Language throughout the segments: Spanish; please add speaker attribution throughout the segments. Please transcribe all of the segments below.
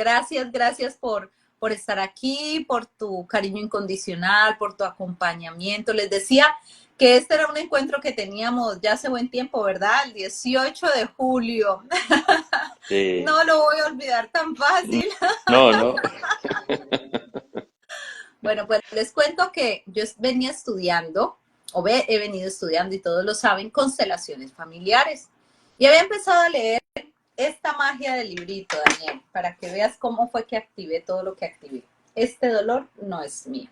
Speaker 1: Gracias por estar aquí, por tu cariño incondicional, por tu acompañamiento. Les decía que este era un encuentro que teníamos ya hace buen tiempo, ¿verdad? El 18 de julio.
Speaker 2: Sí.
Speaker 1: No lo voy a olvidar tan fácil.
Speaker 2: No, no.
Speaker 1: Bueno, pues les cuento que yo venía estudiando, he venido estudiando y todos lo saben, constelaciones familiares. Y había empezado a leer esta magia del librito, Daniel, para que veas cómo fue que activé todo lo que activé. Este dolor no es mío.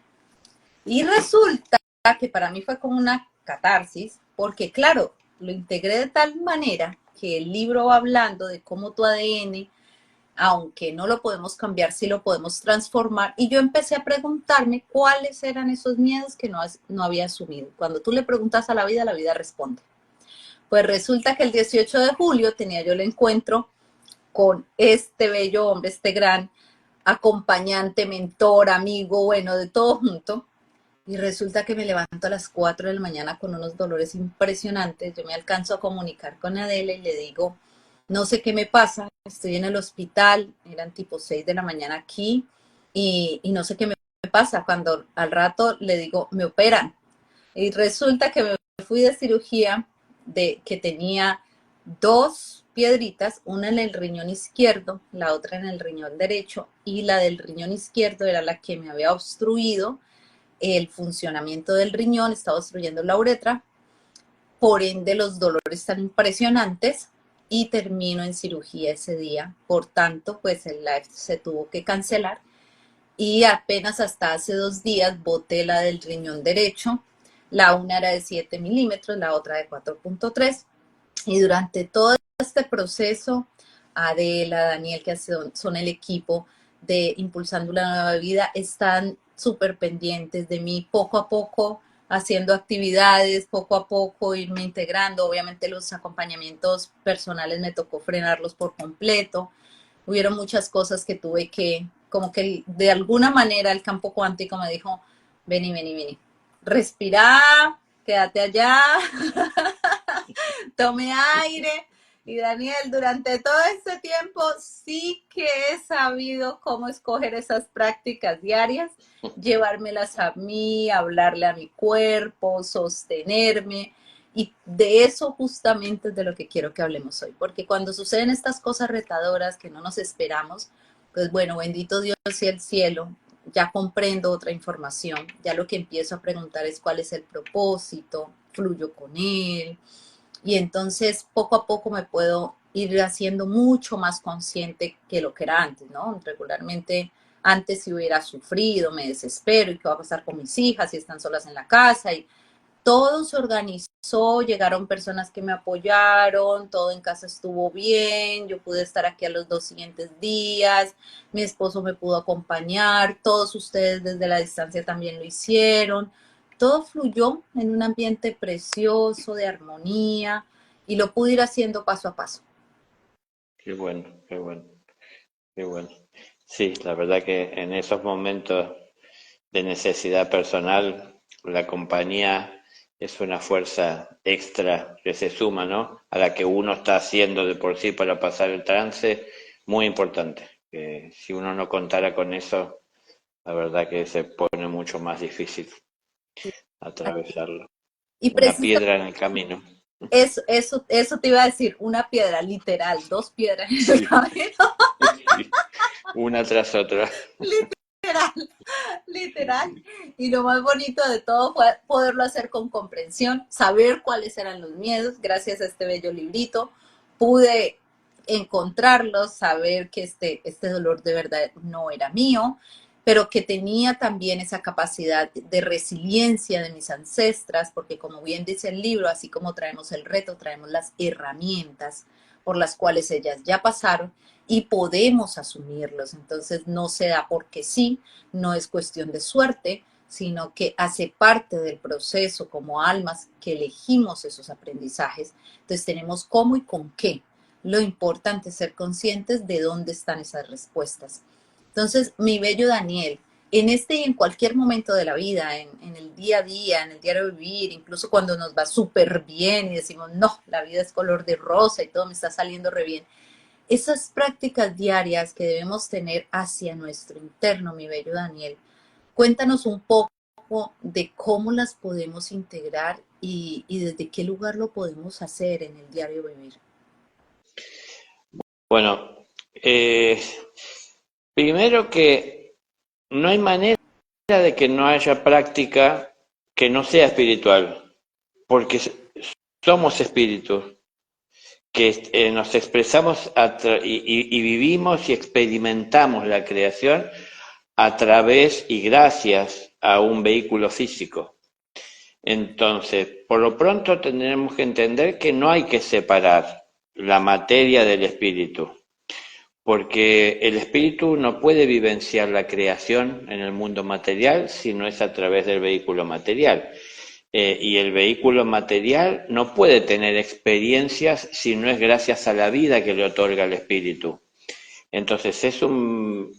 Speaker 1: Y resulta que para mí fue como una catarsis, porque claro, lo integré de tal manera que el libro va hablando de cómo tu ADN, aunque no lo podemos cambiar, sí lo podemos transformar. Y yo empecé a preguntarme cuáles eran esos miedos que no había asumido. Cuando tú le preguntas a la vida responde. Pues resulta que el 18 de julio tenía yo el encuentro con este bello hombre, este gran acompañante, mentor, amigo, bueno, de todo junto. Y resulta que me levanto a las 4 de la mañana con unos dolores impresionantes. Yo me alcanzo a comunicar con Adela y le digo, no sé qué me pasa, estoy en el hospital, eran tipo 6 de la mañana aquí y no sé qué me pasa. Cuando al rato le digo, me operan. Y resulta que me fui de cirugía que tenía dos piedritas, una en el riñón izquierdo, la otra en el riñón derecho, y la del riñón izquierdo era la que me había obstruido el funcionamiento del riñón, estaba obstruyendo la uretra, por ende los dolores tan impresionantes y termino en cirugía ese día. Por tanto, pues el live se tuvo que cancelar y apenas hasta hace 2 días boté la del riñón derecho. La una era de 7 milímetros, la otra de 4.3. Y durante todo este proceso, Adela, Daniel, que son el equipo de Impulsando una Nueva Vida, están súper pendientes de mí, poco a poco haciendo actividades, poco a poco irme integrando. Obviamente los acompañamientos personales me tocó frenarlos por completo. Hubieron muchas cosas que tuve que, como que de alguna manera el campo cuántico me dijo, vení, respira, quédate allá, tome aire. Y Daniel, durante todo este tiempo sí que he sabido cómo escoger esas prácticas diarias, llevármelas a mí, hablarle a mi cuerpo, sostenerme. Y de eso justamente es de lo que quiero que hablemos hoy, porque cuando suceden estas cosas retadoras que no nos esperamos, pues bueno, bendito Dios y el cielo, ya comprendo otra información, ya lo que empiezo a preguntar es cuál es el propósito, fluyo con él, y entonces poco a poco me puedo ir haciendo mucho más consciente que lo que era antes, ¿no? Regularmente antes si hubiera sufrido, me desespero y qué va a pasar con mis hijas si están solas en la casa y todo se organizó, llegaron personas que me apoyaron, todo en casa estuvo bien, yo pude estar aquí a los 2 siguientes días, mi esposo me pudo acompañar, todos ustedes desde la distancia también lo hicieron, todo fluyó en un ambiente precioso, de armonía, y lo pude ir haciendo paso a paso.
Speaker 2: Qué bueno, qué bueno, qué bueno. Sí, la verdad que en esos momentos de necesidad personal, la compañía es una fuerza extra que se suma, ¿no? A la que uno está haciendo de por sí para pasar el trance, muy importante. Que si uno no contara con eso, la verdad que se pone mucho más difícil atravesarlo.
Speaker 1: Y
Speaker 2: Una
Speaker 1: precisamente
Speaker 2: piedra en el camino.
Speaker 1: eso te iba a decir, una piedra, literal, dos piedras en el
Speaker 2: Sí,
Speaker 1: camino.
Speaker 2: sí, una tras otra.
Speaker 1: Literal, literal. Y lo más bonito de todo fue poderlo hacer con comprensión, saber cuáles eran los miedos. Gracias a este bello librito pude encontrarlos, saber que este dolor de verdad no era mío, pero que tenía también esa capacidad de resiliencia de mis ancestras, porque como bien dice el libro, así como traemos el reto, traemos las herramientas por las cuales ellas ya pasaron y podemos asumirlos. Entonces no se da porque sí, no es cuestión de suerte, sino que hace parte del proceso como almas que elegimos esos aprendizajes. Entonces tenemos cómo y con qué. Lo importante es ser conscientes de dónde están esas respuestas. Entonces, mi bello Daniel, en este y en cualquier momento de la vida, en el día a día, en el diario vivir, incluso cuando nos va súper bien y decimos, no, la vida es color de rosa y todo me está saliendo re bien, esas prácticas diarias que debemos tener hacia nuestro interno, mi bello Daniel, cuéntanos un poco de cómo las podemos integrar y desde qué lugar lo podemos hacer en el diario vivir.
Speaker 2: Bueno, primero que no hay manera de que no haya práctica que no sea espiritual, porque somos espíritus, que nos expresamos y vivimos y experimentamos la creación a través y gracias a un vehículo físico. Entonces, por lo pronto tendremos que entender que no hay que separar la materia del espíritu, porque el espíritu no puede vivenciar la creación en el mundo material si no es a través del vehículo material. Y el vehículo material no puede tener experiencias si no es gracias a la vida que le otorga el espíritu. Entonces es un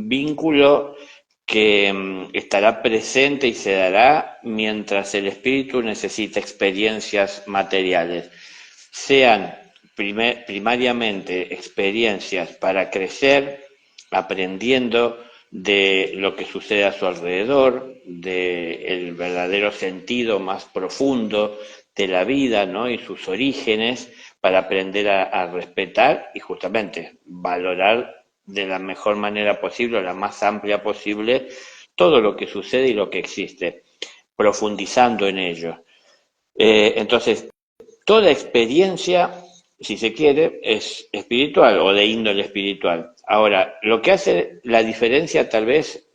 Speaker 2: vínculo que estará presente y se dará mientras el espíritu necesita experiencias materiales, sean primariamente experiencias para crecer, aprendiendo de lo que sucede a su alrededor, del verdadero sentido más profundo de la vida, ¿no? Y sus orígenes, para aprender a respetar y justamente valorar de la mejor manera posible, la más amplia posible, todo lo que sucede y lo que existe, profundizando en ello. Entonces, toda experiencia, si se quiere, es espiritual o de índole espiritual. Ahora, lo que hace la diferencia tal vez,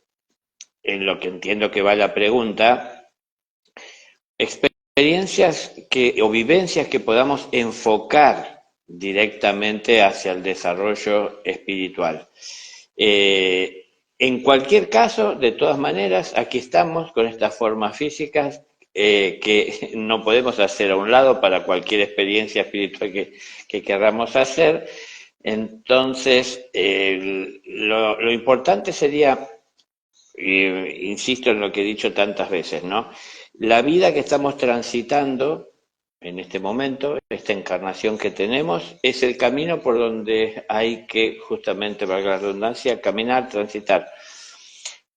Speaker 2: en lo que entiendo que va la pregunta, experiencias o vivencias que podamos enfocar directamente hacia el desarrollo espiritual. En cualquier caso, de todas maneras, aquí estamos con estas formas físicas que no podemos hacer a un lado para cualquier experiencia espiritual que queramos hacer. Entonces, lo importante sería, insisto en lo que he dicho tantas veces, ¿no? La vida que estamos transitando en este momento, esta encarnación que tenemos, es el camino por donde hay que, justamente, valga la redundancia, caminar, transitar.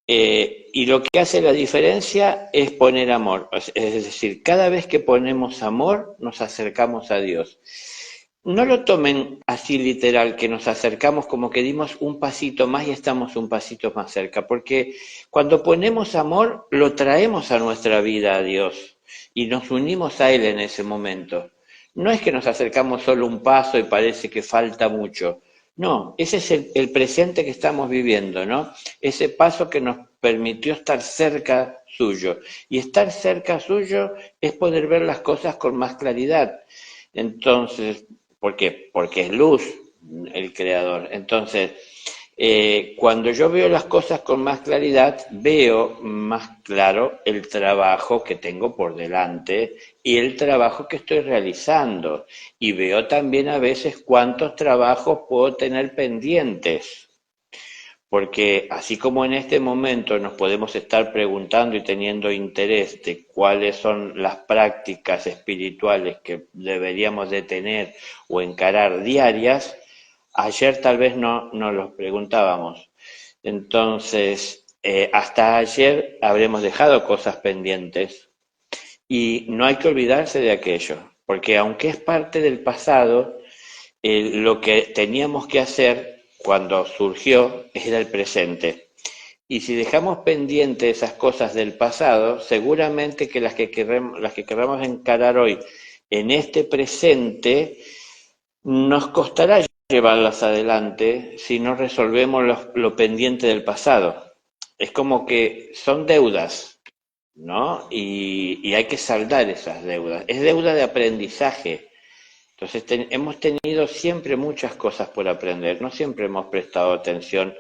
Speaker 2: Y lo que hace la diferencia es poner amor. Es decir, cada vez que ponemos amor, nos acercamos a Dios. No lo tomen así literal, que nos acercamos como que dimos un pasito más y estamos un pasito más cerca, porque cuando ponemos amor, lo traemos a nuestra vida a Dios y nos unimos a Él en ese momento. No es que nos acercamos solo un paso y parece que falta mucho. No, ese es el presente que estamos viviendo, ¿no? Ese paso que nos permitió estar cerca suyo. Y estar cerca suyo es poder ver las cosas con más claridad. Entonces, ¿por qué? Porque es luz el creador. Entonces, cuando yo veo las cosas con más claridad, veo más claro el trabajo que tengo por delante y el trabajo que estoy realizando. Y veo también a veces cuántos trabajos puedo tener pendientes. Porque así como en este momento nos podemos estar preguntando y teniendo interés de cuáles son las prácticas espirituales que deberíamos de tener o encarar diarias, ayer tal vez no nos los preguntábamos. Entonces, hasta ayer habremos dejado cosas pendientes y no hay que olvidarse de aquello, porque aunque es parte del pasado, lo que teníamos que hacer cuando surgió era el presente. Y si dejamos pendientes esas cosas del pasado, seguramente que las que queramos encarar hoy en este presente, nos costará llevarlas adelante si no resolvemos lo pendiente del pasado. Es como que son deudas, ¿no? Y hay que saldar esas deudas. Es deuda de aprendizaje. Entonces hemos tenido siempre muchas cosas por aprender, no siempre hemos prestado atención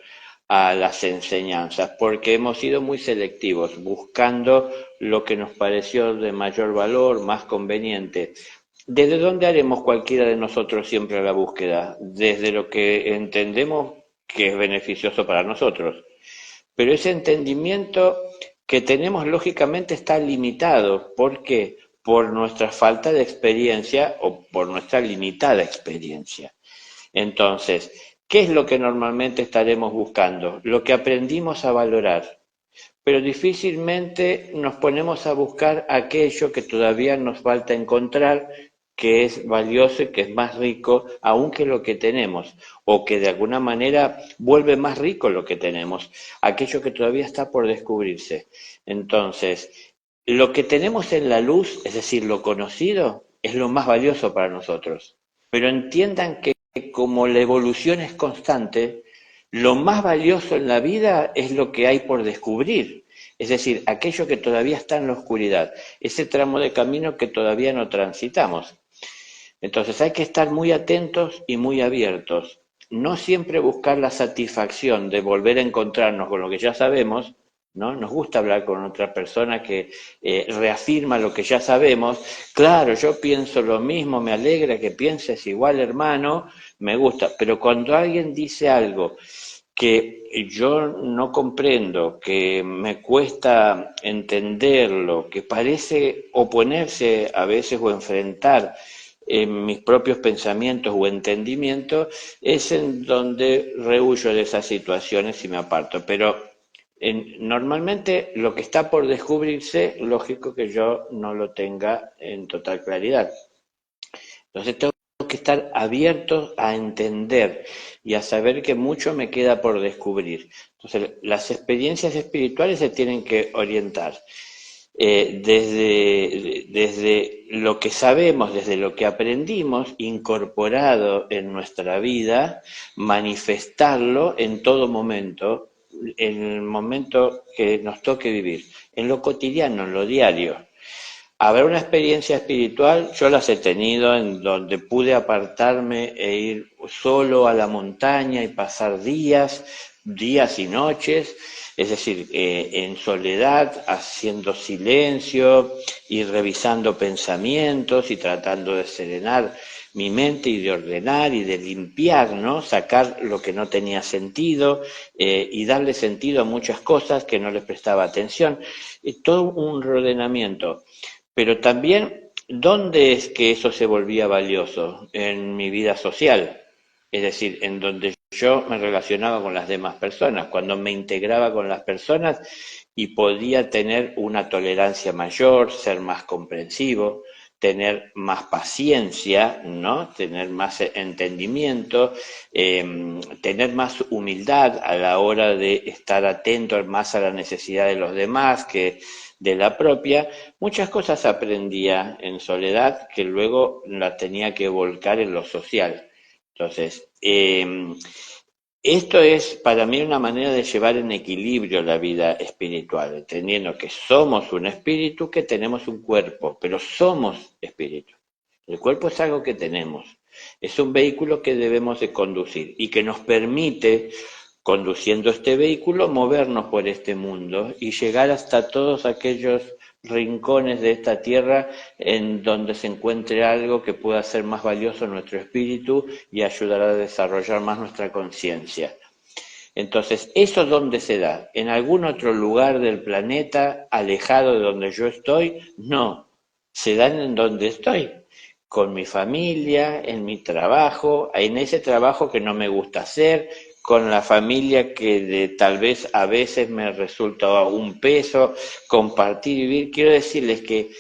Speaker 2: a las enseñanzas, porque hemos sido muy selectivos, buscando lo que nos pareció de mayor valor, más conveniente. ¿Desde dónde haremos cualquiera de nosotros siempre la búsqueda? Desde lo que entendemos que es beneficioso para nosotros. Pero ese entendimiento que tenemos lógicamente está limitado. ¿Por qué? Por nuestra falta de experiencia o por nuestra limitada experiencia. Entonces, ¿qué es lo que normalmente estaremos buscando? Lo que aprendimos a valorar, pero difícilmente nos ponemos a buscar aquello que todavía nos falta encontrar, que es valioso y que es más rico aún que lo que tenemos, o que de alguna manera vuelve más rico lo que tenemos, aquello que todavía está por descubrirse. Entonces, lo que tenemos en la luz, es decir, lo conocido, es lo más valioso para nosotros. Pero entiendan que como la evolución es constante, lo más valioso en la vida es lo que hay por descubrir, es decir, aquello que todavía está en la oscuridad, ese tramo de camino que todavía no transitamos. Entonces hay que estar muy atentos y muy abiertos. No siempre buscar la satisfacción de volver a encontrarnos con lo que ya sabemos, ¿no? Nos gusta hablar con otra persona que reafirma lo que ya sabemos. Claro, yo pienso lo mismo, me alegra que pienses igual, hermano, me gusta. Pero cuando alguien dice algo que yo no comprendo, que me cuesta entenderlo, que parece oponerse a veces o enfrentar en mis propios pensamientos o entendimientos, es en donde rehuyo de esas situaciones y me aparto. Pero normalmente lo que está por descubrirse, lógico que yo no lo tenga en total claridad. Entonces tengo que estar abierto a entender y a saber que mucho me queda por descubrir. Entonces las experiencias espirituales se tienen que orientar desde lo que sabemos, desde lo que aprendimos, incorporado en nuestra vida, manifestarlo en todo momento, en el momento que nos toque vivir, en lo cotidiano, en lo diario. Habrá una experiencia espiritual, yo las he tenido, en donde pude apartarme e ir solo a la montaña y pasar días y noches, es decir, en soledad, haciendo silencio y revisando pensamientos y tratando de serenar mi mente y de ordenar y de limpiar, ¿no? Sacar lo que no tenía sentido y darle sentido a muchas cosas que no les prestaba atención. Todo un ordenamiento. Pero también, ¿dónde es que eso se volvía valioso? En mi vida social, es decir, en donde yo me relacionaba con las demás personas, cuando me integraba con las personas y podía tener una tolerancia mayor, ser más comprensivo, tener más paciencia, ¿no? Tener más entendimiento, tener más humildad a la hora de estar atento más a la necesidad de los demás que de la propia. Muchas cosas aprendía en soledad que luego las tenía que volcar en lo social. Entonces, esto es para mí una manera de llevar en equilibrio la vida espiritual, entendiendo que somos un espíritu, que tenemos un cuerpo, pero somos espíritu. El cuerpo es algo que tenemos, es un vehículo que debemos de conducir y que nos permite, conduciendo este vehículo, movernos por este mundo y llegar hasta todos aquellos rincones de esta tierra en donde se encuentre algo que pueda ser más valioso en nuestro espíritu y ayudar a desarrollar más nuestra conciencia. Entonces, ¿eso dónde se da? ¿En algún otro lugar del planeta, alejado de donde yo estoy? No, se dan en donde estoy, con mi familia, en mi trabajo, en ese trabajo que no me gusta hacer, con la familia que tal vez a veces me resulta un peso, compartir y vivir. Quiero decirles que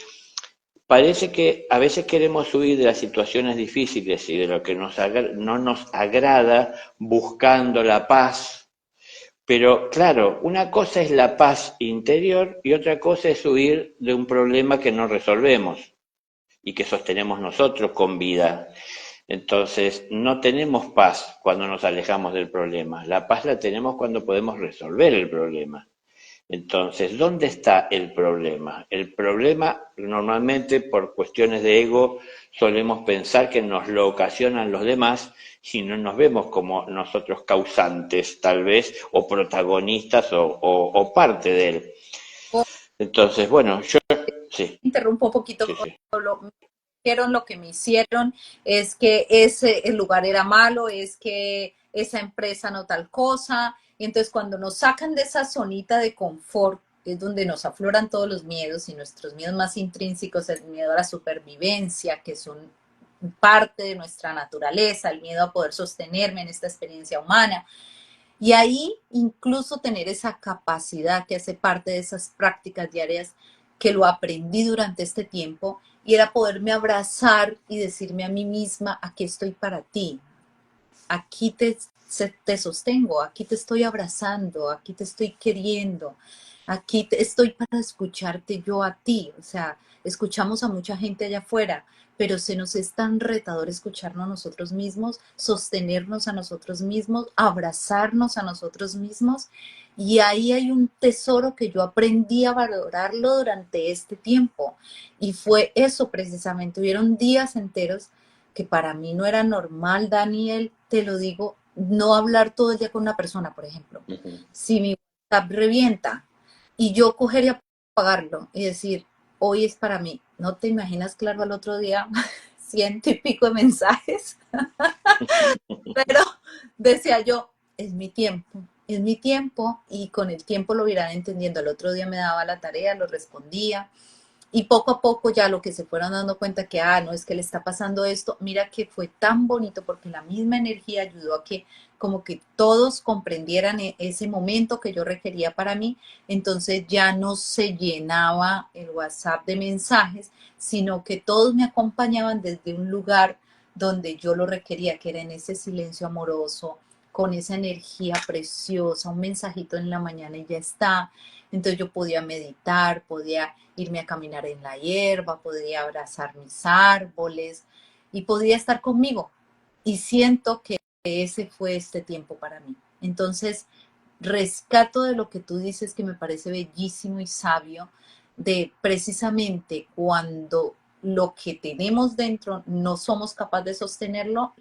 Speaker 2: parece que a veces queremos huir de las situaciones difíciles y de lo que no nos agrada buscando la paz, pero claro, una cosa es la paz interior y otra cosa es huir de un problema que no resolvemos y que sostenemos nosotros con vida. Entonces, no tenemos paz cuando nos alejamos del problema. La paz la tenemos cuando podemos resolver el problema. Entonces, ¿dónde está el problema? El problema, normalmente por cuestiones de ego, solemos pensar que nos lo ocasionan los demás si no nos vemos como nosotros causantes, tal vez, o protagonistas o parte de él. Entonces, bueno, yo sí,
Speaker 1: Interrumpo un poquito,
Speaker 2: sí, sí.
Speaker 1: lo que me hicieron, es que ese el lugar era malo, es que esa empresa no tal cosa. Y entonces cuando nos sacan de esa zonita de confort, es donde nos afloran todos los miedos y nuestros miedos más intrínsecos, el miedo a la supervivencia, que son parte de nuestra naturaleza, el miedo a poder sostenerme en esta experiencia humana. Y ahí incluso tener esa capacidad que hace parte de esas prácticas diarias que lo aprendí durante este tiempo y era poderme abrazar y decirme a mí misma, aquí estoy para ti, aquí te sostengo, aquí te estoy abrazando, aquí te estoy queriendo, aquí estoy para escucharte yo a ti. O sea, escuchamos a mucha gente allá afuera, pero se nos es tan retador escucharnos a nosotros mismos, sostenernos a nosotros mismos, abrazarnos a nosotros mismos. Y ahí hay un tesoro que yo aprendí a valorarlo durante este tiempo. Y fue eso precisamente. Hubieron días enteros que para mí no era normal, Daniel, te lo digo, no hablar todo el día con una persona, por ejemplo.
Speaker 2: Ujú.
Speaker 1: Si mi WhatsApp revienta y yo coger y apagarlo y decir, hoy es para mí, no te imaginas, claro, al otro día 100 y pico de mensajes, pero decía yo, es mi tiempo y con el tiempo lo irán entendiendo. El otro día me daba la tarea, lo respondía, y poco a poco ya lo que se fueron dando cuenta que, no, es que le está pasando esto, mira que fue tan bonito porque la misma energía ayudó a que como que todos comprendieran ese momento que yo requería para mí, entonces ya no se llenaba el WhatsApp de mensajes, sino que todos me acompañaban desde un lugar donde yo lo requería, que era en ese silencio amoroso, con esa energía preciosa, un mensajito en la mañana y ya está. Entonces yo podía meditar, podía irme a caminar en la hierba, podía abrazar mis árboles y podía estar conmigo. Y siento que ese fue este tiempo para mí. Entonces, rescato de lo que tú dices que me parece bellísimo y sabio, de precisamente cuando lo que tenemos dentro no somos capaces de sostenerlo,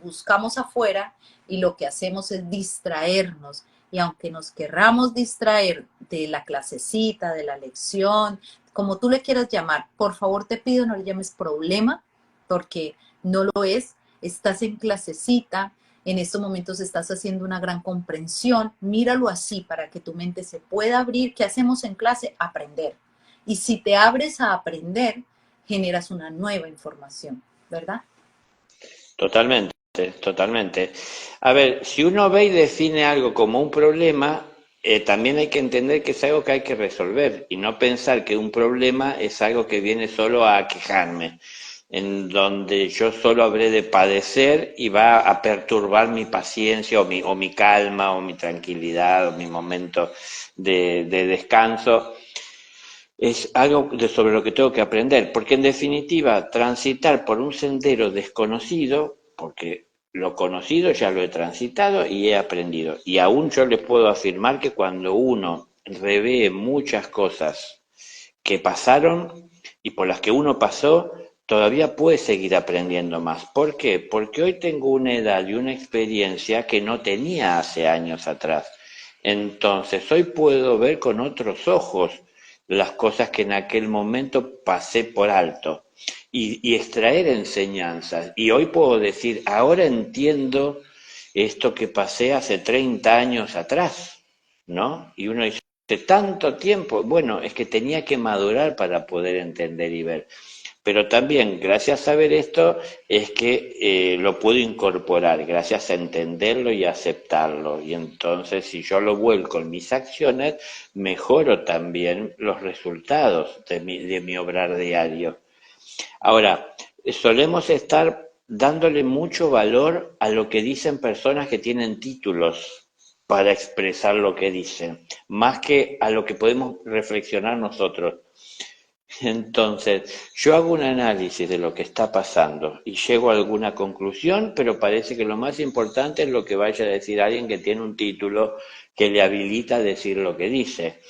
Speaker 1: buscamos afuera y lo que hacemos es distraernos. Y aunque nos querramos distraer de la clasecita, de la lección, como tú le quieras llamar, por favor te pido no le llames problema, porque no lo es. Estás en clasecita, en estos momentos estás haciendo una gran comprensión, míralo así para que tu mente se pueda abrir. ¿Qué hacemos en clase? Aprender. Y si te abres a aprender, generas una nueva información, ¿verdad?
Speaker 2: Totalmente, totalmente. A ver, si uno ve y define algo como un problema, también hay que entender que es algo que hay que resolver y no pensar que un problema es algo que viene solo a quejarme, en donde yo solo habré de padecer y va a perturbar mi paciencia o mi calma o mi tranquilidad o mi momento de descanso. Es algo sobre lo que tengo que aprender, porque en definitiva, transitar por un sendero desconocido, porque lo conocido ya lo he transitado y he aprendido. Y aún yo les puedo afirmar que cuando uno revé muchas cosas que pasaron y por las que uno pasó, todavía puede seguir aprendiendo más. ¿Por qué? Porque hoy tengo una edad y una experiencia que no tenía hace años atrás. Entonces, hoy puedo ver con otros ojos las cosas que en aquel momento pasé por alto y extraer enseñanzas. Y hoy puedo decir, ahora entiendo esto que pasé hace 30 años atrás, ¿no? Y uno dice, tanto tiempo, bueno, es que tenía que madurar para poder entender y ver. Pero también, gracias a ver esto, es que lo puedo incorporar, gracias a entenderlo y aceptarlo. Y entonces, si yo lo vuelco en mis acciones, mejoro también los resultados de mi obrar diario. Ahora, solemos estar dándole mucho valor a lo que dicen personas que tienen títulos para expresar lo que dicen, más que a lo que podemos reflexionar nosotros. Entonces, yo hago un análisis de lo que está pasando y llego a alguna conclusión, pero parece que lo más importante es lo que vaya a decir alguien que tiene un título que le habilita a decir lo que dice.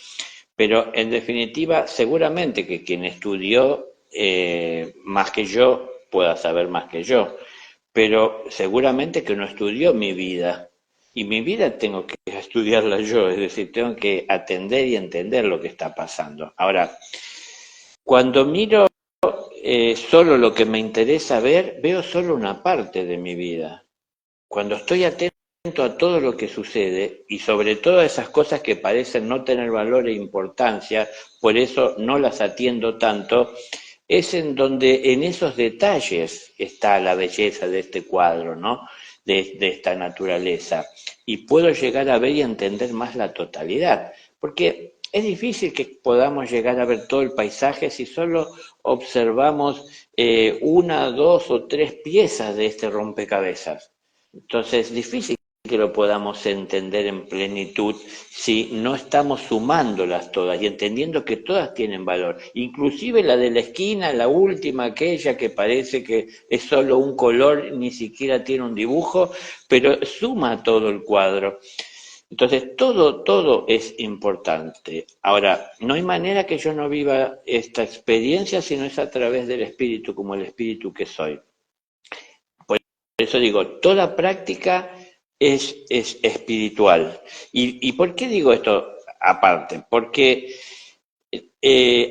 Speaker 2: Pero en definitiva, seguramente que quien estudió más que yo pueda saber más que yo, pero seguramente que no estudió mi vida. Y mi vida tengo que estudiarla yo, es decir, tengo que atender y entender lo que está pasando. Ahora, cuando miro solo lo que me interesa ver, veo solo una parte de mi vida. Cuando estoy atento a todo lo que sucede y sobre todo a esas cosas que parecen no tener valor e importancia, por eso no las atiendo tanto, es en donde en esos detalles está la belleza de este cuadro, ¿no? De esta naturaleza. Y puedo llegar a ver y entender más la totalidad, porque es difícil que podamos llegar a ver todo el paisaje si solo observamos una, dos o tres piezas de este rompecabezas. Entonces, difícil que lo podamos entender en plenitud si no estamos sumándolas todas y entendiendo que todas tienen valor, inclusive la de la esquina, la última, aquella que parece que es solo un color, ni siquiera tiene un dibujo, pero suma todo el cuadro. Entonces, todo es importante. Ahora, no hay manera que yo no viva esta experiencia si no es a través del espíritu, como el espíritu que soy. Por eso digo, toda práctica es espiritual. ¿Y por qué digo esto aparte? Porque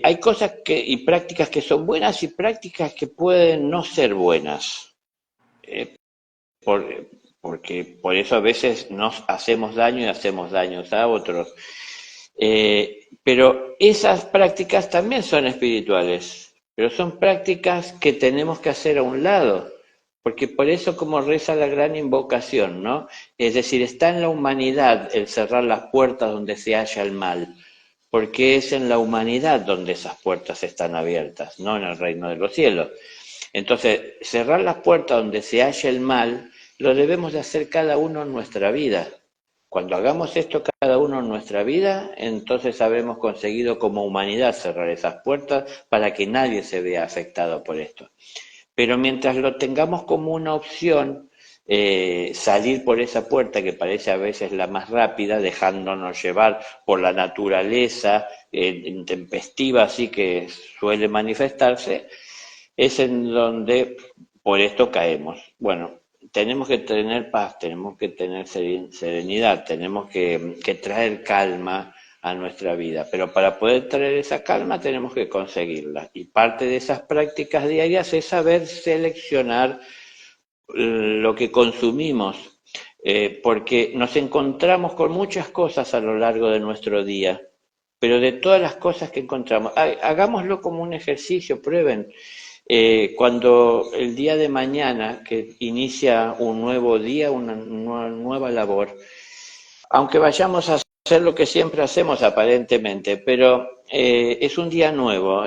Speaker 2: hay cosas y prácticas que son buenas y prácticas que pueden no ser buenas. Eh, por, porque por eso a veces nos hacemos daño y hacemos daños a otros. Pero esas prácticas también son espirituales, pero son prácticas que tenemos que hacer a un lado, porque por eso como reza la gran invocación, ¿no? Es decir, está en la humanidad el cerrar las puertas donde se halla el mal, porque es en la humanidad donde esas puertas están abiertas, no en el reino de los cielos. Entonces, cerrar las puertas donde se halla el mal, lo debemos de hacer cada uno en nuestra vida. Cuando hagamos esto cada uno en nuestra vida, entonces habremos conseguido como humanidad cerrar esas puertas para que nadie se vea afectado por esto. Pero mientras lo tengamos como una opción, salir por esa puerta que parece a veces la más rápida, dejándonos llevar por la naturaleza intempestiva así que suele manifestarse, es en donde por esto caemos. Bueno, tenemos que tener paz, tenemos que tener serenidad, tenemos que traer calma a nuestra vida, pero para poder traer esa calma tenemos que conseguirla. Y parte de esas prácticas diarias es saber seleccionar lo que consumimos, porque nos encontramos con muchas cosas a lo largo de nuestro día, pero de todas las cosas que encontramos, hagámoslo como un ejercicio, prueben. Cuando el día de mañana, que inicia un nuevo día, una nueva labor, aunque vayamos a hacer lo que siempre hacemos aparentemente, pero es un día nuevo.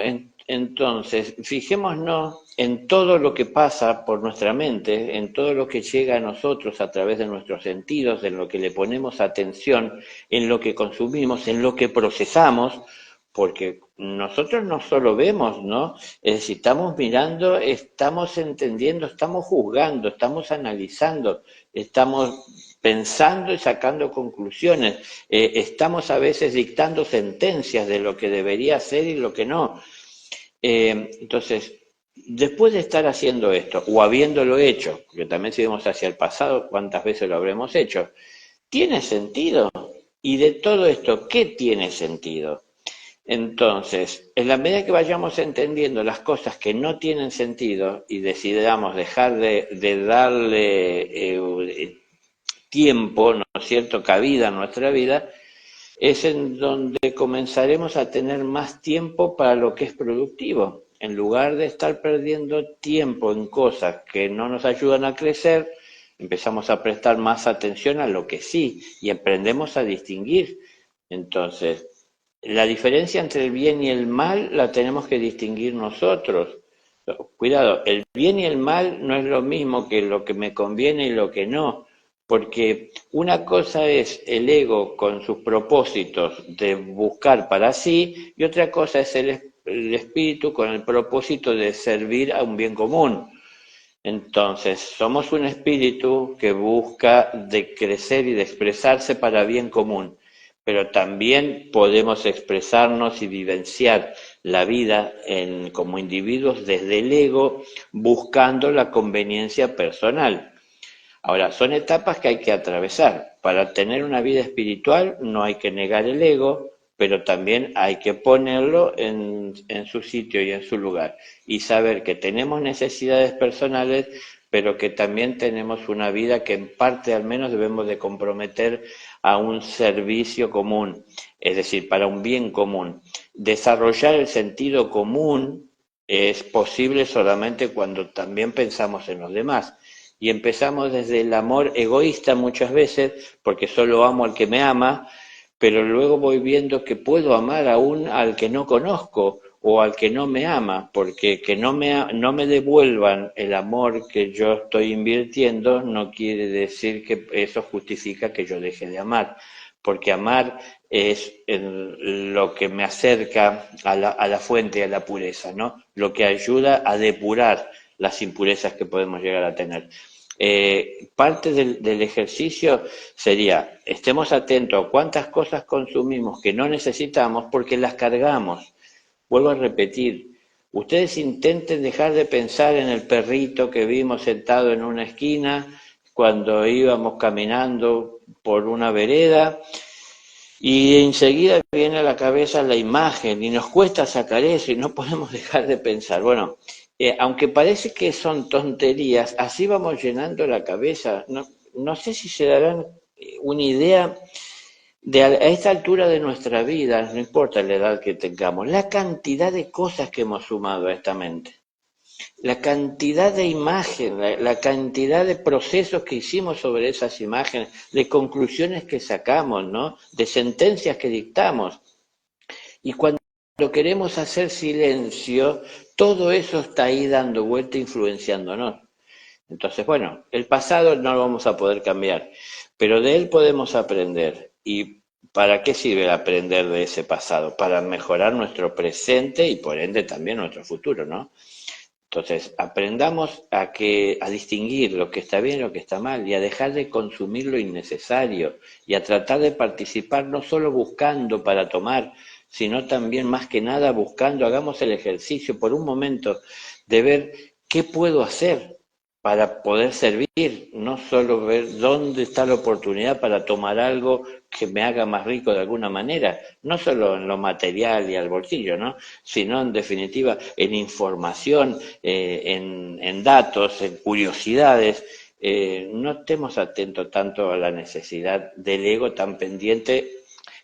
Speaker 2: Entonces, fijémonos en todo lo que pasa por nuestra mente, en todo lo que llega a nosotros a través de nuestros sentidos, en lo que le ponemos atención, en lo que consumimos, en lo que procesamos, porque nosotros no solo vemos, ¿no? Es decir, estamos mirando, estamos entendiendo, estamos juzgando, estamos analizando, estamos pensando y sacando conclusiones, estamos a veces dictando sentencias de lo que debería ser y lo que no. Entonces, después de estar haciendo esto, o habiéndolo hecho, porque también si vemos hacia el pasado, ¿cuántas veces lo habremos hecho? ¿Tiene sentido? Y de todo esto, ¿qué tiene sentido? Entonces, en la medida que vayamos entendiendo las cosas que no tienen sentido y decidamos dejar de darle tiempo, ¿no es cierto?, cabida a nuestra vida, es en donde comenzaremos a tener más tiempo para lo que es productivo. En lugar de estar perdiendo tiempo en cosas que no nos ayudan a crecer, empezamos a prestar más atención a lo que sí y aprendemos a distinguir. Entonces, la diferencia entre el bien y el mal la tenemos que distinguir nosotros. Cuidado, el bien y el mal no es lo mismo que lo que me conviene y lo que no, porque una cosa es el ego con sus propósitos de buscar para sí y otra cosa es el espíritu con el propósito de servir a un bien común. Entonces, somos un espíritu que busca de crecer y de expresarse para bien común, pero también podemos expresarnos y vivenciar la vida como individuos desde el ego, buscando la conveniencia personal. Ahora, son etapas que hay que atravesar. Para tener una vida espiritual no hay que negar el ego, pero también hay que ponerlo en su sitio y en su lugar. Y saber que tenemos necesidades personales, pero que también tenemos una vida que en parte al menos debemos de comprometer a un servicio común, es decir, para un bien común. Desarrollar el sentido común es posible solamente cuando también pensamos en los demás. Y empezamos desde el amor egoísta muchas veces, porque solo amo al que me ama, pero luego voy viendo que puedo amar aún al que no conozco o al que no me ama, porque que no me devuelvan el amor que yo estoy invirtiendo no quiere decir que eso justifica que yo deje de amar, porque amar es lo que me acerca a la fuente, a la pureza, ¿no? Lo que ayuda a depurar las impurezas que podemos llegar a tener. Parte del ejercicio sería, estemos atentos a cuántas cosas consumimos que no necesitamos porque las cargamos. Vuelvo a repetir, ustedes intenten dejar de pensar en el perrito que vimos sentado en una esquina cuando íbamos caminando por una vereda y enseguida viene a la cabeza la imagen y nos cuesta sacar eso y no podemos dejar de pensar. Bueno, aunque parece que son tonterías, así vamos llenando la cabeza. No, no sé si se darán una idea de a esta altura de nuestra vida, no importa la edad que tengamos, la cantidad de cosas que hemos sumado a esta mente, la cantidad de imágenes, la cantidad de procesos que hicimos sobre esas imágenes, de conclusiones que sacamos, ¿no? De sentencias que dictamos. Y cuando queremos hacer silencio, todo eso está ahí dando vuelta, influenciándonos. Entonces, bueno, el pasado no lo vamos a poder cambiar, pero de él podemos aprender. ¿Y para qué sirve aprender de ese pasado? Para mejorar nuestro presente y por ende también nuestro futuro, ¿no? Entonces, aprendamos a distinguir lo que está bien y lo que está mal y a dejar de consumir lo innecesario y a tratar de participar no solo buscando para tomar, sino también más que nada buscando, hagamos el ejercicio por un momento de ver qué puedo hacer para poder servir, no solo ver dónde está la oportunidad para tomar algo que me haga más rico de alguna manera, no solo en lo material y al bolsillo, ¿no? Sino en definitiva en información, en datos, en curiosidades. No estemos atentos tanto a la necesidad del ego tan pendiente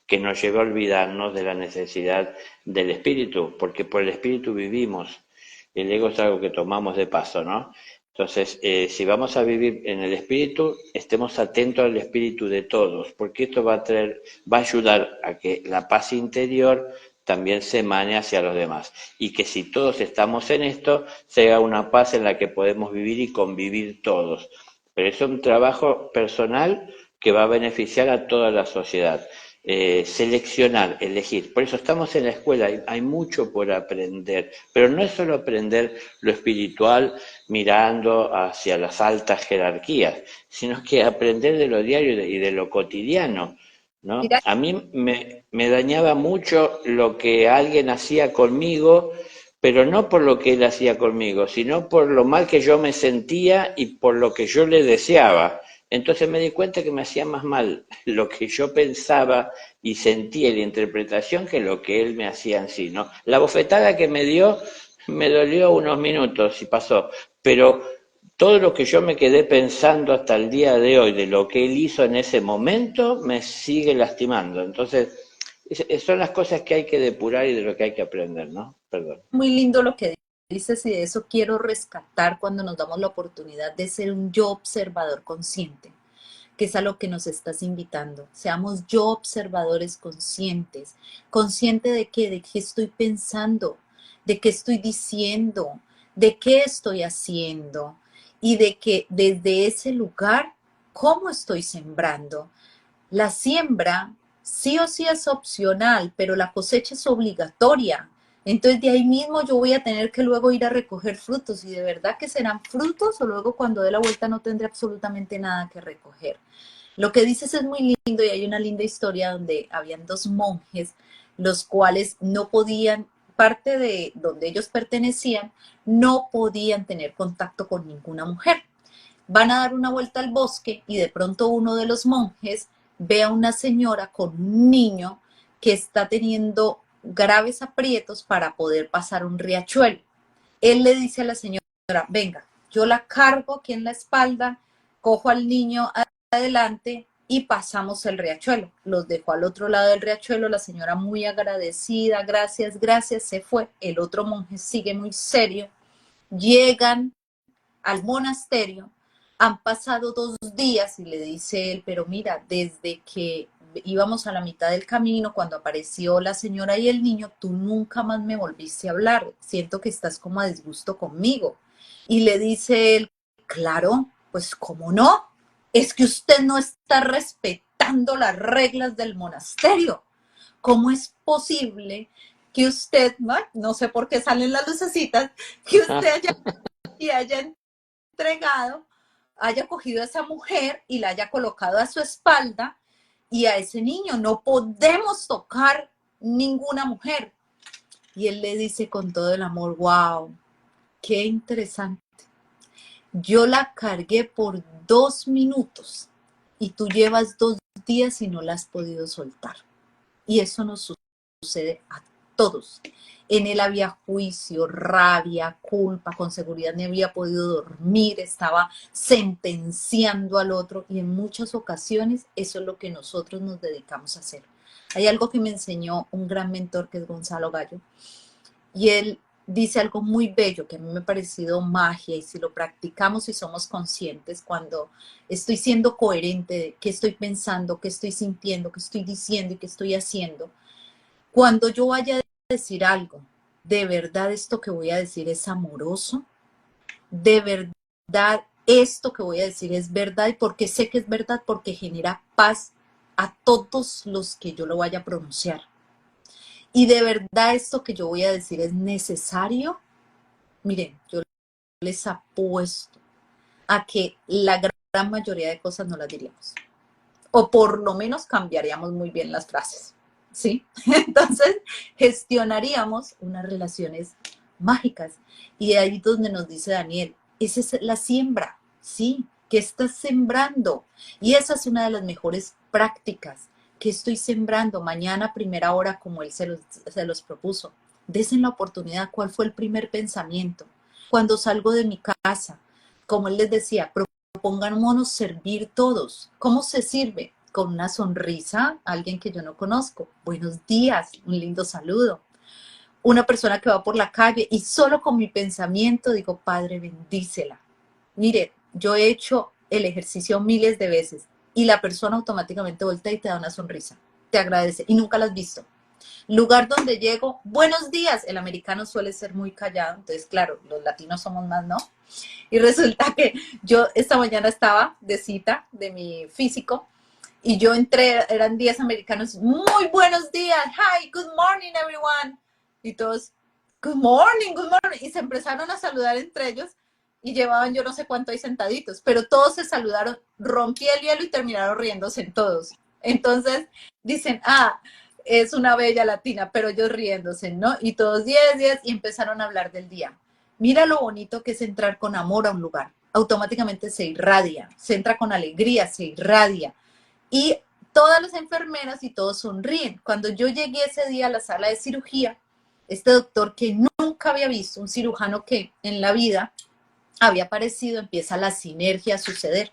Speaker 2: que nos lleva a olvidarnos de la necesidad del espíritu, porque por el espíritu vivimos. El ego es algo que tomamos de paso, ¿no? Entonces, si vamos a vivir en el espíritu, estemos atentos al espíritu de todos, porque esto va a ayudar a que la paz interior también se emane hacia los demás. Y que si todos estamos en esto, sea una paz en la que podemos vivir y convivir todos. Pero es un trabajo personal que va a beneficiar a toda la sociedad. Seleccionar, elegir. Por eso estamos en la escuela, hay mucho por aprender, pero no es solo aprender lo espiritual mirando hacia las altas jerarquías, sino que aprender de lo diario y de lo cotidiano, ¿no?
Speaker 1: Mira,
Speaker 2: A mí me dañaba mucho lo que alguien hacía conmigo, pero no por lo que él hacía conmigo, sino por lo mal que yo me sentía y por lo que yo le deseaba. Entonces me di cuenta que me hacía más mal lo que yo pensaba y sentía y la interpretación que lo que él me hacía en sí, ¿no? La bofetada que me dio me dolió unos minutos y pasó, pero todo lo que yo me quedé pensando hasta el día de hoy de lo que él hizo en ese momento me sigue lastimando. Entonces, son las cosas que hay que depurar y de lo que hay que aprender, ¿no? Perdón.
Speaker 1: muy lindo lo que dices y de eso quiero rescatar cuando nos damos la oportunidad de ser un yo observador consciente, que es a lo que nos estás invitando. Seamos yo observadores conscientes. ¿Consciente de qué? De qué estoy pensando, de qué estoy diciendo, de qué estoy haciendo y de que desde ese lugar, ¿cómo estoy sembrando? La siembra sí o sí es opcional, pero la cosecha es obligatoria. Entonces de ahí mismo yo voy a tener que luego ir a recoger frutos y de verdad que serán frutos o luego cuando dé la vuelta no tendré absolutamente nada que recoger. Lo que dices es muy lindo y hay una linda historia donde habían dos monjes, los cuales no podían, parte de donde ellos pertenecían, no podían tener contacto con ninguna mujer. Van a dar una vuelta al bosque y de pronto uno de los monjes ve a una señora con un niño que está teniendo graves aprietos para poder pasar un riachuelo. Él le dice a la señora, venga, yo la cargo aquí en la espalda, cojo al niño adelante y pasamos el riachuelo. Los dejó al otro lado del riachuelo, la señora muy agradecida, gracias, gracias, se fue. El otro monje sigue muy serio. Llegan al monasterio, han pasado 2 días y le dice él, pero mira, desde que íbamos a la mitad del camino, cuando apareció la señora y el niño, tú nunca más me volviste a hablar, siento que estás como a disgusto conmigo. Y le dice él, claro, pues cómo no, es que usted no está respetando las reglas del monasterio. ¿Cómo es posible que usted, no sé por qué salen las lucecitas, que usted haya entregado, haya cogido a esa mujer y la haya colocado a su espalda y a ese niño? No podemos tocar ninguna mujer. Y él le dice con todo el amor, wow, qué interesante. Yo la cargué por 2 minutos y tú llevas 2 días y no la has podido soltar. Y eso nos sucede a todos. En él había juicio, rabia, culpa, con seguridad no había podido dormir, estaba sentenciando al otro y en muchas ocasiones eso es lo que nosotros nos dedicamos a hacer. Hay algo que me enseñó un gran mentor que es Gonzalo Gallo y él dice algo muy bello que a mí me ha parecido magia y si lo practicamos y somos conscientes cuando estoy siendo coherente de qué estoy pensando, qué estoy sintiendo, qué estoy diciendo y qué estoy haciendo, cuando yo vaya a decir algo, ¿de verdad esto que voy a decir es amoroso? ¿De verdad esto que voy a decir es verdad? ¿Y por qué sé que es verdad? Porque genera paz a todos los que yo lo vaya a pronunciar. ¿Y de verdad esto que yo voy a decir es necesario? Miren, yo les apuesto a que la gran mayoría de cosas no las diríamos. O por lo menos cambiaríamos muy bien las frases. ¿Sí? Entonces, gestionaríamos unas relaciones mágicas. Y ahí es donde nos dice Daniel, esa es la siembra, ¿sí? ¿Qué estás sembrando? Y esa es una de las mejores prácticas. ¿Qué estoy sembrando? Mañana a primera hora, como él se los propuso. Desen la oportunidad. ¿Cuál fue el primer pensamiento? Cuando salgo de mi casa, como él les decía, propongámonos servir todos. ¿Cómo se sirve? Con una sonrisa, alguien que yo no conozco. Buenos días, un lindo saludo. Una persona que va por la calle y solo con mi pensamiento digo, Padre, bendícela. Mire, yo he hecho el ejercicio miles de veces y la persona automáticamente voltea y te da una sonrisa. Te agradece y nunca la has visto. Lugar donde llego, buenos días. El americano suele ser muy callado, entonces claro, los latinos somos más, ¿no? Y resulta que yo esta mañana estaba de cita de mi físico y yo entré, eran 10 americanos, muy buenos días, hi, good morning everyone. Y todos, good morning. Y se empezaron a saludar entre ellos y llevaban yo no sé cuánto ahí sentaditos, pero todos se saludaron, rompí el hielo y terminaron riéndose en todos. Entonces dicen, es una bella latina, pero ellos riéndose, ¿no? Y todos 10 y empezaron a hablar del día. Mira lo bonito que es entrar con amor a un lugar. Automáticamente se irradia, se entra con alegría, se irradia. Y todas las enfermeras y todos sonríen. Cuando yo llegué ese día a la sala de cirugía, este doctor que nunca había visto, un cirujano que en la vida había aparecido, empieza la sinergia a suceder.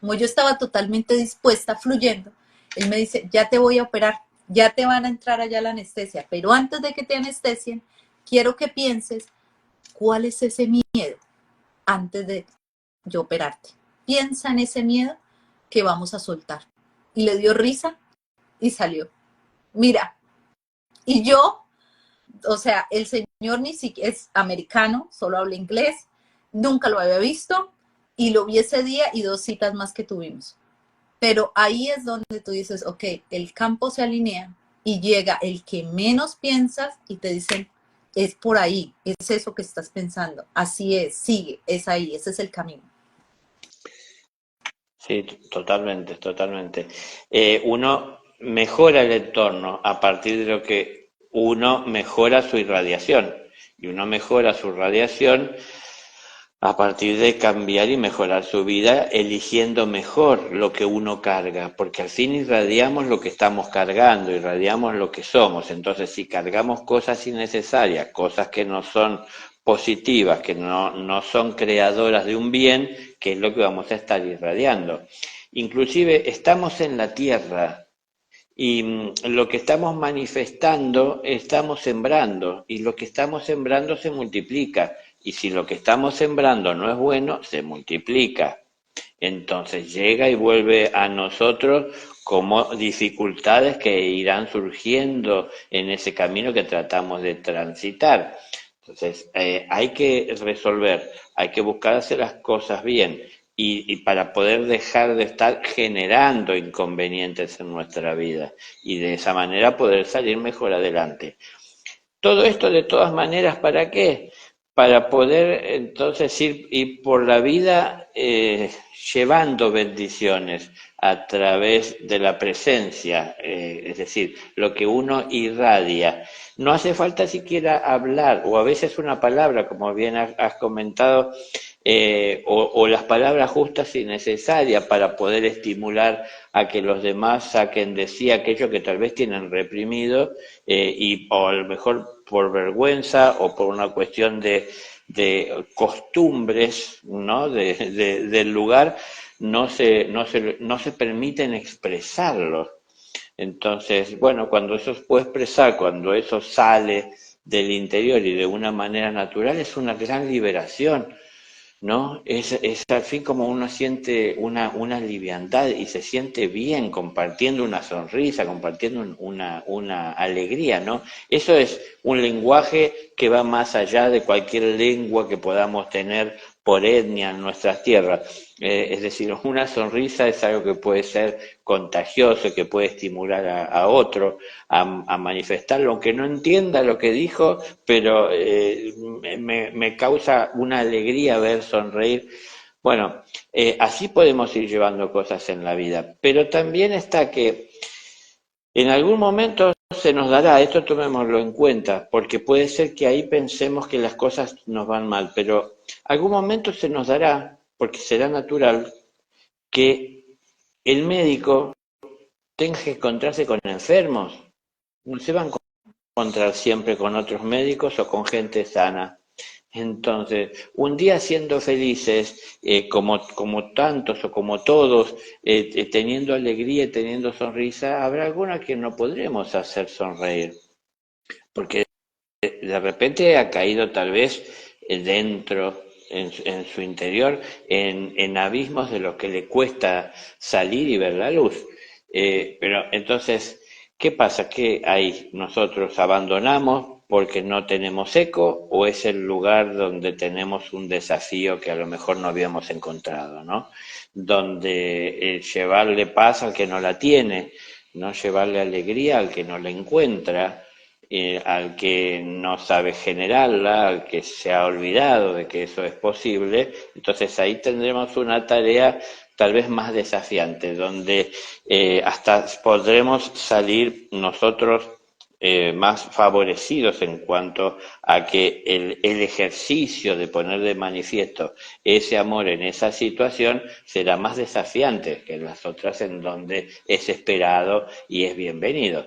Speaker 1: Como yo estaba totalmente dispuesta, fluyendo, él me dice, ya te voy a operar, ya te van a entrar allá la anestesia, pero antes de que te anestesien, quiero que pienses cuál es ese miedo antes de yo operarte. Piensa en ese miedo que vamos a soltar. Y le dio risa y salió. Mira, y yo, o sea, el señor ni siquiera es americano, solo habla inglés, nunca lo había visto y lo vi ese día y 2 citas más que tuvimos. Pero ahí es donde tú dices, ok, el campo se alinea y llega el que menos piensas y te dicen, es por ahí, es eso que estás pensando, así es, sigue, es ahí, ese es el camino.
Speaker 2: Sí, totalmente, totalmente. Uno mejora el entorno a partir de lo que uno mejora su irradiación. Y uno mejora su radiación a partir de cambiar y mejorar su vida, eligiendo mejor lo que uno carga, porque al fin irradiamos lo que estamos cargando, irradiamos lo que somos. Entonces, si cargamos cosas innecesarias, cosas que no son positivas, que no son creadoras de un bien, ¿qué es lo que vamos a estar irradiando? inclusive estamos en la tierra y lo que estamos manifestando estamos sembrando y lo que estamos sembrando se multiplica y si lo que estamos sembrando no es bueno, se multiplica. Entonces llega y vuelve a nosotros como dificultades que irán surgiendo en ese camino que tratamos de transitar. Entonces hay que resolver, hay que buscar hacer las cosas bien y para poder dejar de estar generando inconvenientes en nuestra vida y de esa manera poder salir mejor adelante. Todo esto de todas maneras, ¿para qué? Para poder entonces ir por la vida llevando bendiciones a través de la presencia, es decir, lo que uno irradia. No hace falta siquiera hablar, o a veces una palabra, como bien has comentado, o las palabras justas y necesarias para poder estimular a que los demás saquen de sí aquello que tal vez tienen reprimido o a lo mejor por vergüenza o por una cuestión de costumbres, ¿no? Del lugar, no se permiten expresarlo. Entonces, bueno, cuando eso se puede expresar, cuando eso sale del interior y de una manera natural, es una gran liberación, ¿no? Es al fin como uno siente una liviandad y se siente bien compartiendo una sonrisa, compartiendo una alegría, ¿no? Eso es un lenguaje que va más allá de cualquier lengua que podamos tener por etnia en nuestras tierras. Es decir, una sonrisa es algo que puede ser contagioso, que puede estimular a otro a manifestarlo, aunque no entienda lo que dijo, pero me causa una alegría ver sonreír. Bueno, así podemos ir llevando cosas en la vida, pero también está que en algún momento se nos dará, esto tomémoslo en cuenta, porque puede ser que ahí pensemos que las cosas nos van mal, pero algún momento se nos dará, porque será natural, que el médico tenga que encontrarse con enfermos, no se va a encontrar siempre con otros médicos o con gente sana. Entonces, un día siendo felices, como tantos o como todos, teniendo alegría y teniendo sonrisa, habrá alguna que no podremos hacer sonreír, porque de repente ha caído tal vez dentro, en su interior, en abismos de los que le cuesta salir y ver la luz. Pero entonces, ¿qué pasa? ¿Que ahí nosotros abandonamos porque no tenemos eco o es el lugar donde tenemos un desafío que a lo mejor no habíamos encontrado, ¿no? Donde llevarle paz al que no la tiene, no llevarle alegría al que no la encuentra, al que no sabe generarla, al que se ha olvidado de que eso es posible, entonces ahí tendremos una tarea tal vez más desafiante, donde hasta podremos salir nosotros más favorecidos en cuanto a que el ejercicio de poner de manifiesto ese amor en esa situación será más desafiante que en las otras en donde es esperado y es bienvenido.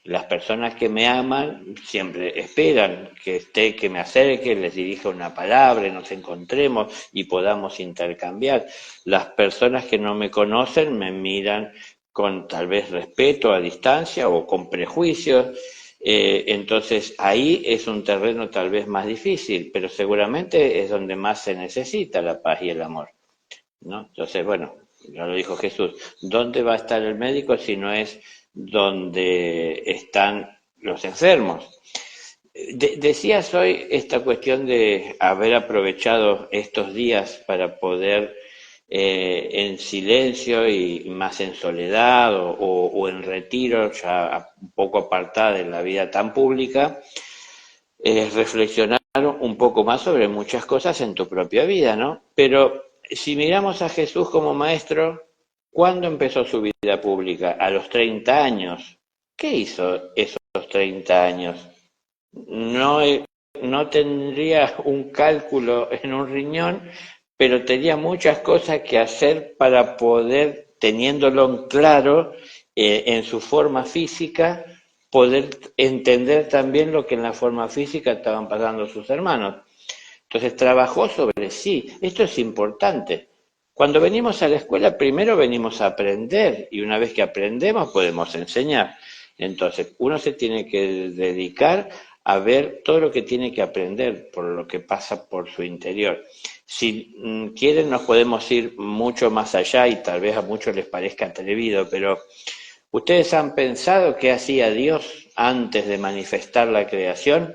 Speaker 2: Las personas que me aman siempre esperan que me acerque, les dirija una palabra, nos encontremos y podamos intercambiar. Las personas que no me conocen me miran con tal vez respeto a distancia o con prejuicios. Entonces ahí es un terreno tal vez más difícil, pero seguramente es donde más se necesita la paz y el amor, ¿no? Entonces, bueno, ya lo dijo Jesús, ¿dónde va a estar el médico si no es donde están los enfermos? Decías hoy esta cuestión de haber aprovechado estos días para poder en silencio y más en soledad o en retiro, ya un poco apartada de la vida tan pública, reflexionar un poco más sobre muchas cosas en tu propia vida, ¿no? Pero si miramos a Jesús como maestro, ¿cuándo empezó su vida pública? A los 30 años. ¿Qué hizo esos 30 años? No, no tendría un cálculo en un riñón, pero tenía muchas cosas que hacer para poder, teniéndolo en claro en su forma física, poder entender también lo que en la forma física estaban pasando sus hermanos. Entonces trabajó sobre sí. Esto es importante. Cuando venimos a la escuela, primero venimos a aprender y una vez que aprendemos podemos enseñar. Entonces, uno se tiene que dedicar a ver todo lo que tiene que aprender por lo que pasa por su interior. Si quieren, nos podemos ir mucho más allá y tal vez a muchos les parezca atrevido, pero ¿ustedes han pensado qué hacía Dios antes de manifestar la creación?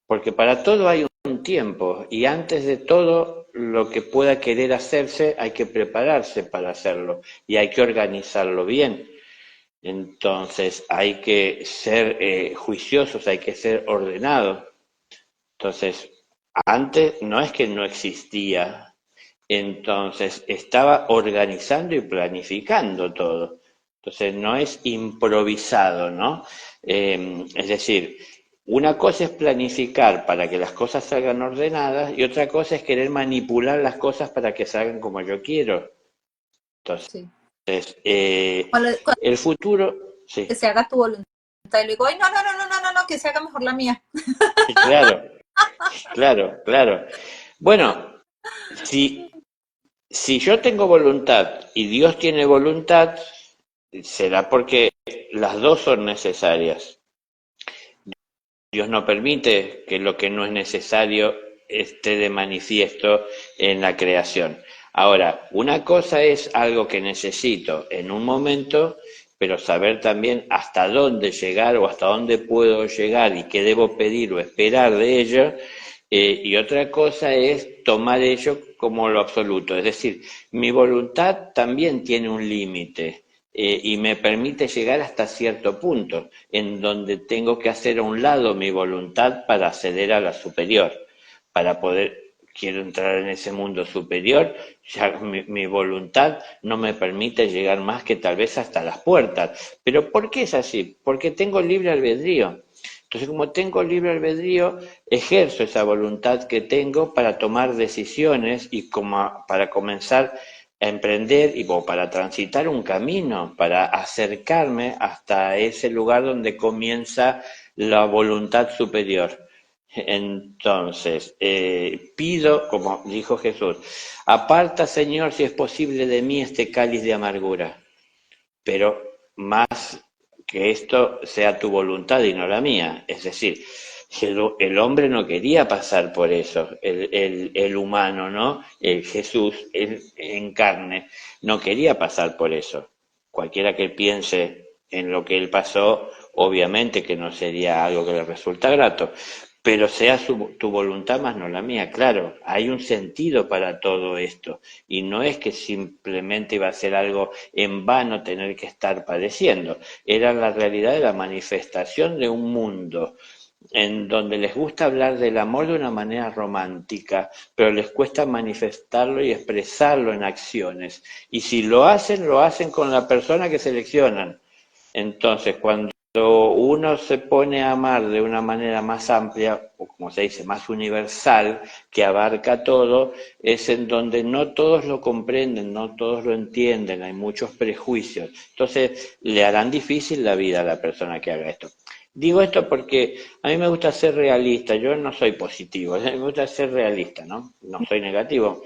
Speaker 2: Porque para todo hay un tiempo y antes de todo lo que pueda querer hacerse hay que prepararse para hacerlo y hay que organizarlo bien. Entonces hay que ser juiciosos, hay que ser ordenados. Entonces, antes no es que no existía, entonces estaba organizando y planificando todo. Entonces no es improvisado, ¿no? Es decir, una cosa es planificar para que las cosas salgan ordenadas y otra cosa es querer manipular las cosas para que salgan como yo quiero. Entonces,
Speaker 1: Sí. Cuando
Speaker 2: el futuro,
Speaker 1: que
Speaker 2: sí,
Speaker 1: se haga tu voluntad y luego, ay, no, no, no, no, no, no, no, que se haga mejor la mía.
Speaker 2: claro, claro, claro. Bueno, si yo tengo voluntad y Dios tiene voluntad, será porque las dos son necesarias. Dios no permite que lo que no es necesario esté de manifiesto en la creación. Ahora, una cosa es algo que necesito en un momento, pero saber también hasta dónde llegar o hasta dónde puedo llegar y qué debo pedir o esperar de ello. Y otra cosa es tomar ello como lo absoluto. Es decir, mi voluntad también tiene un límite. Y me permite llegar hasta cierto punto, en donde tengo que hacer a un lado mi voluntad para acceder a la superior, para poder, quiero entrar en ese mundo superior, ya mi voluntad no me permite llegar más que tal vez hasta las puertas. ¿Pero por qué es así? Porque tengo libre albedrío. Entonces, como tengo libre albedrío, ejerzo esa voluntad que tengo para tomar decisiones y como para comenzar a emprender y para transitar un camino, para acercarme hasta ese lugar donde comienza la voluntad superior. Entonces, pido, como dijo Jesús, aparta, Señor, si es posible de mí este cáliz de amargura, pero más que esto sea tu voluntad y no la mía. Es decir, el hombre no quería pasar por eso, el humano, ¿no? El Jesús, él en carne, no quería pasar por eso. Cualquiera que piense en lo que él pasó, obviamente que no sería algo que le resulta grato, pero sea tu voluntad más no la mía. Claro, hay un sentido para todo esto y no es que simplemente iba a ser algo en vano tener que estar padeciendo, era la realidad de la manifestación de un mundo en donde les gusta hablar del amor de una manera romántica, pero les cuesta manifestarlo y expresarlo en acciones. Y si lo hacen con la persona que seleccionan. Entonces, cuando uno se pone a amar de una manera más amplia, o como se dice, más universal, que abarca todo, es en donde no todos lo comprenden, no todos lo entienden, hay muchos prejuicios. Entonces, le harán difícil la vida a la persona que haga esto. Digo esto porque a mí me gusta ser realista, yo no soy positivo, a mí me gusta ser realista, ¿no? No soy negativo.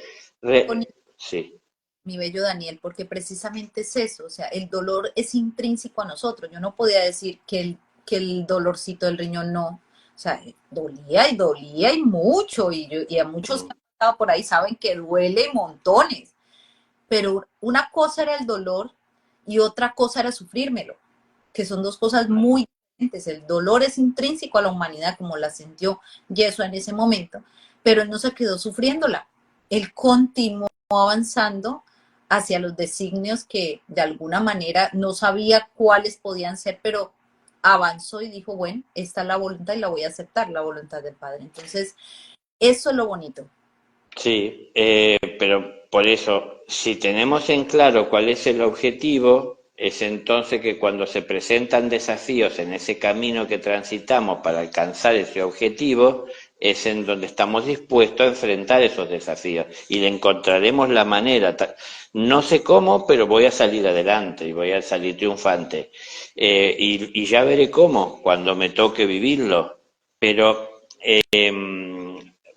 Speaker 2: Sí,
Speaker 1: Mi bello Daniel, porque precisamente es eso, o sea, el dolor es intrínseco a nosotros. Yo no podía decir que el dolorcito del riñón no, o sea, dolía y mucho, y a muchos que han pasado por ahí saben que duele montones, pero una cosa era el dolor y otra cosa era sufrírmelo, que son dos cosas muy diferentes. El dolor es intrínseco a la humanidad, como la sintió Yeso en ese momento, pero él no se quedó sufriéndola, él continuó avanzando hacia los designios que de alguna manera no sabía cuáles podían ser, pero avanzó y dijo, bueno, esta es la voluntad y la voy a aceptar, la voluntad del Padre. Entonces, eso es lo bonito.
Speaker 2: sí, pero por eso, si tenemos en claro cuál es el objetivo, es entonces que cuando se presentan desafíos en ese camino que transitamos para alcanzar ese objetivo, es en donde estamos dispuestos a enfrentar esos desafíos y le encontraremos la manera. No sé cómo, pero voy a salir adelante y voy a salir triunfante. Y ya veré cómo cuando me toque vivirlo. Pero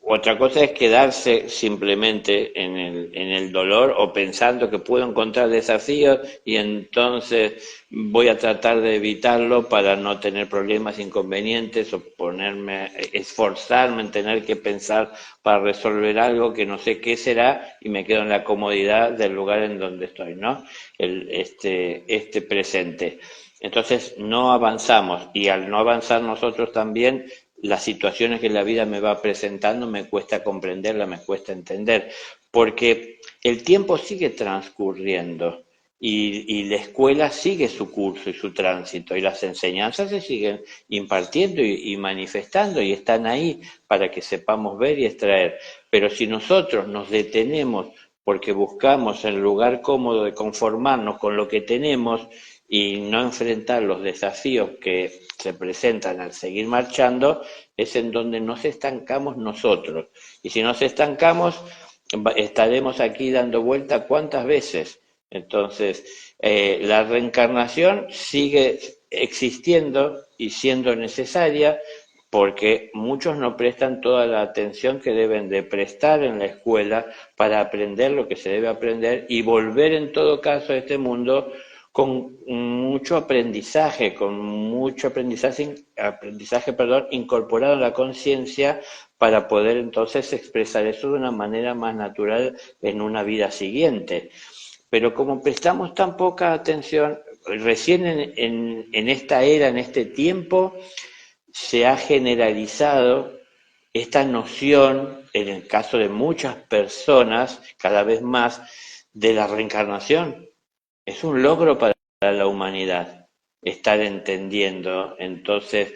Speaker 2: Otra cosa es quedarse simplemente en el dolor o pensando que puedo encontrar desafíos y entonces voy a tratar de evitarlo para no tener problemas, inconvenientes o ponerme, esforzarme en tener que pensar para resolver algo que no sé qué será y me quedo en la comodidad del lugar en donde estoy, ¿no? Este presente. Entonces no avanzamos y al no avanzar nosotros también las situaciones que la vida me va presentando me cuesta comprenderla, me cuesta entender, porque el tiempo sigue transcurriendo y la escuela sigue su curso y su tránsito y las enseñanzas se siguen impartiendo y manifestando y están ahí para que sepamos ver y extraer. Pero si nosotros nos detenemos porque buscamos el lugar cómodo de conformarnos con lo que tenemos y no enfrentar los desafíos que se presentan al seguir marchando, es en donde nos estancamos nosotros. Y si nos estancamos, estaremos aquí dando vuelta cuántas veces. Entonces, la reencarnación sigue existiendo y siendo necesaria porque muchos no prestan toda la atención que deben de prestar en la escuela para aprender lo que se debe aprender y volver en todo caso a este mundo con mucho aprendizaje, perdón, incorporado en la conciencia para poder entonces expresar eso de una manera más natural en una vida siguiente. Pero como prestamos tan poca atención, recién en esta era, en este tiempo, se ha generalizado esta noción, en el caso de muchas personas, cada vez más, de la reencarnación. Es un logro para la humanidad estar entendiendo entonces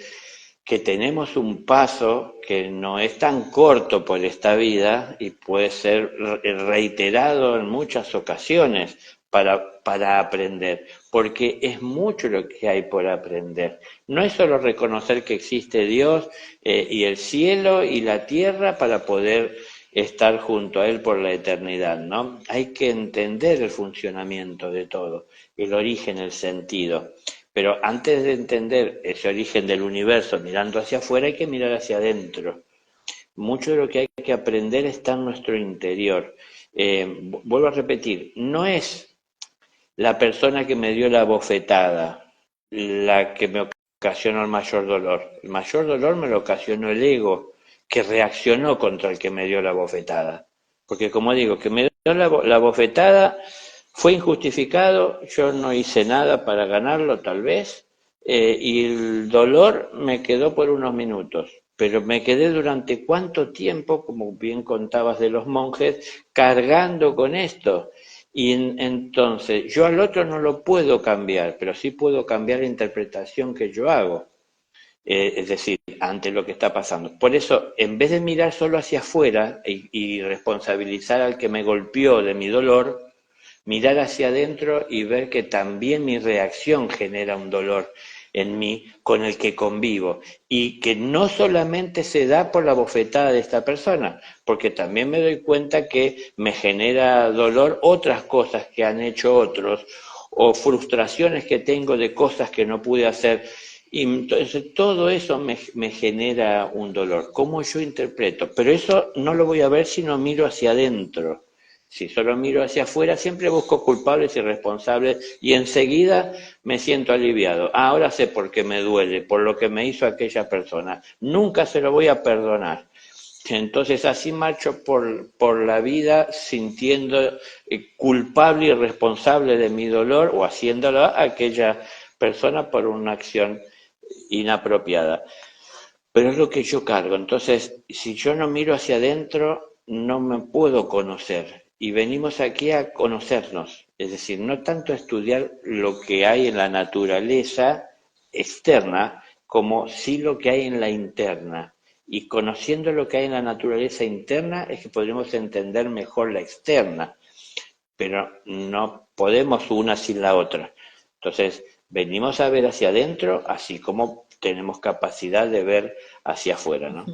Speaker 2: que tenemos un paso que no es tan corto por esta vida y puede ser reiterado en muchas ocasiones para aprender, porque es mucho lo que hay por aprender. No es solo reconocer que existe Dios y el cielo y la tierra para poder estar junto a Él por la eternidad, ¿no? Hay que entender el funcionamiento de todo, el origen, el sentido. Pero antes de entender ese origen del universo mirando hacia afuera, hay que mirar hacia adentro. Mucho de lo que hay que aprender está en nuestro interior. Vuelvo a repetir, no es la persona que me dio la bofetada la que me ocasionó el mayor dolor. El mayor dolor me lo ocasionó el ego, que reaccionó contra el que me dio la bofetada. Porque como digo, que me dio la bofetada fue injustificado, yo no hice nada para ganarlo tal vez, y el dolor me quedó por unos minutos. Pero me quedé durante cuánto tiempo, como bien contabas de los monjes, cargando con esto. Y entonces, yo al otro no lo puedo cambiar, pero sí puedo cambiar la interpretación que yo hago, es decir, ante lo que está pasando. Por eso, en vez de mirar solo hacia afuera y responsabilizar al que me golpeó de mi dolor, mirar hacia adentro y ver que también mi reacción genera un dolor en mí con el que convivo y que no solamente se da por la bofetada de esta persona, porque también me doy cuenta que me genera dolor otras cosas que han hecho otros o frustraciones que tengo de cosas que no pude hacer. Y entonces todo eso me genera un dolor. ¿Cómo yo interpreto? Pero eso no lo voy a ver si no miro hacia adentro. Si solo miro hacia afuera, siempre busco culpables y responsables y enseguida me siento aliviado. Ahora sé por qué me duele, por lo que me hizo aquella persona. Nunca se lo voy a perdonar. Entonces así marcho por la vida sintiendo culpable y responsable de mi dolor o haciéndolo a aquella persona por una acción inapropiada. Pero es lo que yo cargo. Entonces, si yo no miro hacia adentro, no me puedo conocer. Y venimos aquí a conocernos. Es decir, no tanto a estudiar lo que hay en la naturaleza externa, como sí lo que hay en la interna. Y conociendo lo que hay en la naturaleza interna es que podremos entender mejor la externa. Pero no podemos una sin la otra. Entonces, venimos a ver hacia adentro, así como tenemos capacidad de ver hacia afuera, ¿no?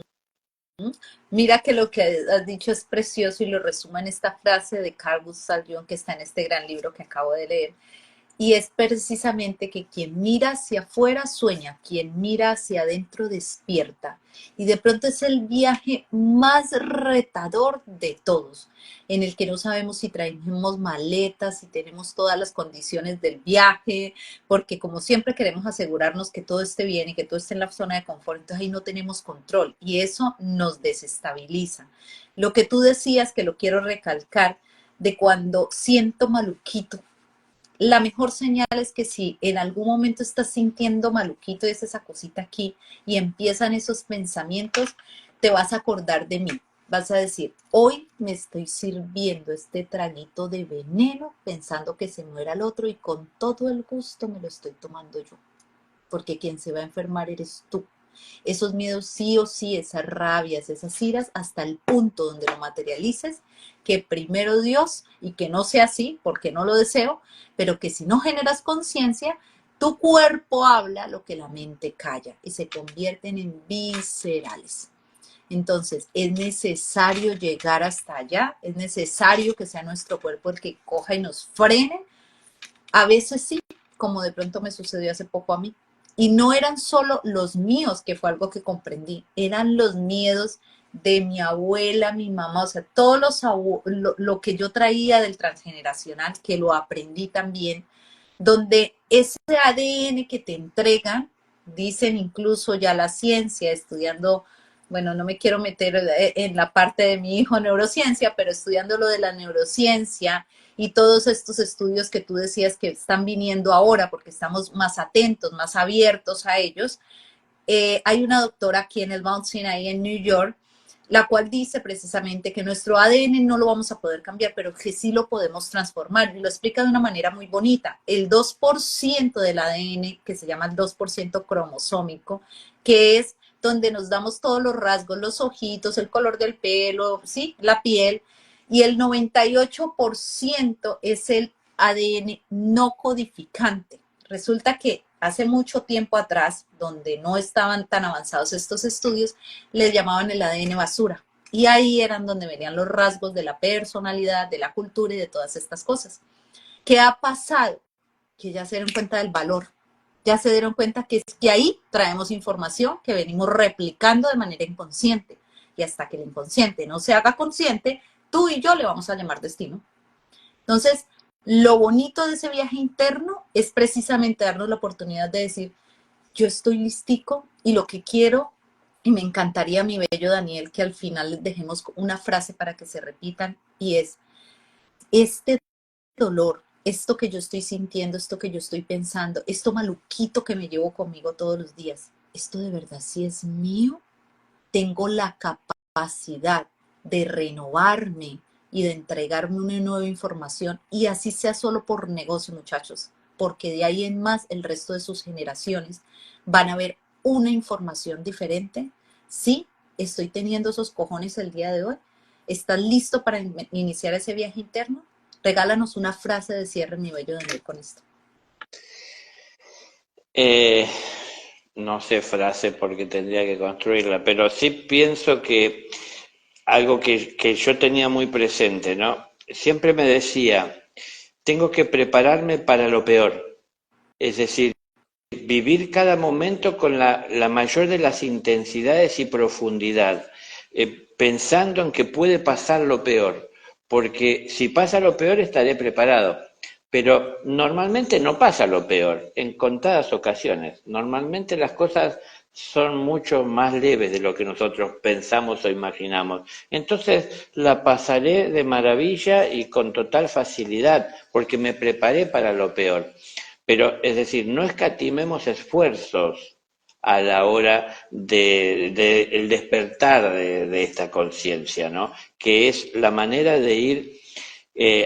Speaker 1: Mira que lo que has dicho es precioso y lo resumo en esta frase de Carl Gustav Jung que está en este gran libro que acabo de leer. Y es precisamente que quien mira hacia afuera sueña, quien mira hacia adentro despierta. Y de pronto es el viaje más retador de todos, en el que no sabemos si traemos maletas, si tenemos todas las condiciones del viaje, porque como siempre queremos asegurarnos que todo esté bien y que todo esté en la zona de confort, entonces ahí no tenemos control y eso nos desestabiliza. Lo que tú decías, que lo quiero recalcar, de cuando siento maluquito, la mejor señal es que si en algún momento estás sintiendo maluquito y es esa cosita aquí y empiezan esos pensamientos, te vas a acordar de mí. Vas a decir, hoy me estoy sirviendo este traguito de veneno pensando que se muera el otro y con todo el gusto me lo estoy tomando yo. Porque quien se va a enfermar eres tú. Esos miedos sí o sí, esas rabias, esas iras, hasta el punto donde lo materialices, que primero Dios, y que no sea así, porque no lo deseo, pero que si no generas conciencia, tu cuerpo habla lo que la mente calla y se convierten en viscerales. Entonces, es necesario llegar hasta allá, es necesario que sea nuestro cuerpo el que coja y nos frene. A veces sí, como de pronto me sucedió hace poco a mí. Y no eran solo los míos, que fue algo que comprendí, eran los miedos de mi abuela, mi mamá, o sea, todos lo que yo traía del transgeneracional, que lo aprendí también, donde ese ADN que te entregan, dicen incluso ya la ciencia, estudiando, bueno, no me quiero meter en la parte de mi hijo neurociencia, pero estudiando lo de la neurociencia y todos estos estudios que tú decías que están viniendo ahora porque estamos más atentos, más abiertos a ellos. Hay una doctora aquí en el Mount Sinai en New York, la cual dice precisamente que nuestro ADN no lo vamos a poder cambiar, pero que sí lo podemos transformar. Y lo explica de una manera muy bonita. El 2% del ADN, que se llama el 2% cromosómico, que es donde nos damos todos los rasgos, los ojitos, el color del pelo, ¿sí? La piel, y el 98% es el ADN no codificante. Resulta que hace mucho tiempo atrás, donde no estaban tan avanzados estos estudios, les llamaban el ADN basura. Y ahí eran donde venían los rasgos de la personalidad, de la cultura y de todas estas cosas. ¿Qué ha pasado? Que ya se dieron cuenta del valor. Ya se dieron cuenta que es que ahí traemos información que venimos replicando de manera inconsciente. Y hasta que el inconsciente no se haga consciente, tú y yo le vamos a llamar destino. Entonces, lo bonito de ese viaje interno es precisamente darnos la oportunidad de decir, yo estoy listico y lo que quiero, y me encantaría, mi bello Daniel, que al final les dejemos una frase para que se repitan, y es, este dolor, esto que yo estoy sintiendo, esto que yo estoy pensando, esto maluquito que me llevo conmigo todos los días, ¿esto de verdad sí es mío? Tengo la capacidad de renovarme y de entregarme una nueva información y así sea solo por negocio, muchachos, porque de ahí en más el resto de sus generaciones van a ver una información diferente. Sí, estoy teniendo esos cojones el día de hoy. ¿Estás listo para iniciar ese viaje interno? Regálanos una frase de cierre, mi bello Daniel, con esto.
Speaker 2: Eh, no sé frase porque tendría que construirla, pero sí pienso que algo que yo tenía muy presente, ¿no? Siempre me decía, tengo que prepararme para lo peor, es decir, vivir cada momento con la mayor de las intensidades y profundidad, pensando en que puede pasar lo peor, porque si pasa lo peor estaré preparado. Pero normalmente no pasa lo peor, en contadas ocasiones. Normalmente las cosas son mucho más leves de lo que nosotros pensamos o imaginamos. Entonces la pasaré de maravilla y con total facilidad, porque me preparé para lo peor. Pero, es decir, no escatimemos esfuerzos a la hora de el despertar de esta conciencia, ¿no? Que es la manera de ir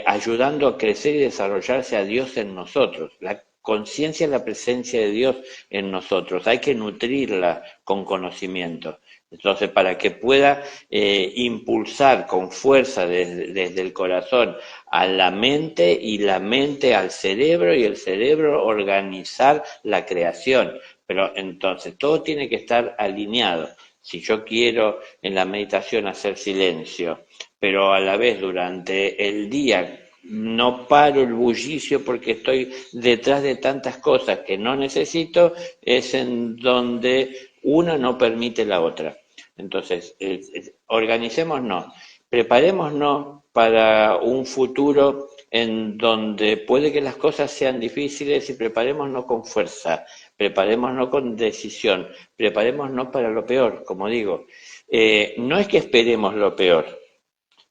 Speaker 2: ayudando a crecer y desarrollarse a Dios en nosotros. La conciencia es la presencia de Dios en nosotros. Hay que nutrirla con conocimiento. Entonces, para que pueda impulsar con fuerza desde el corazón a la mente y la mente al cerebro y el cerebro organizar la creación. Pero entonces todo tiene que estar alineado. Si yo quiero en la meditación hacer silencio, pero a la vez durante el día no paro el bullicio porque estoy detrás de tantas cosas que no necesito, es en donde una no permite la otra. Entonces, organicémonos, preparémonos para un futuro en donde puede que las cosas sean difíciles y preparémonos con fuerza, preparémonos con decisión, preparémonos para lo peor, como digo. No es que esperemos lo peor,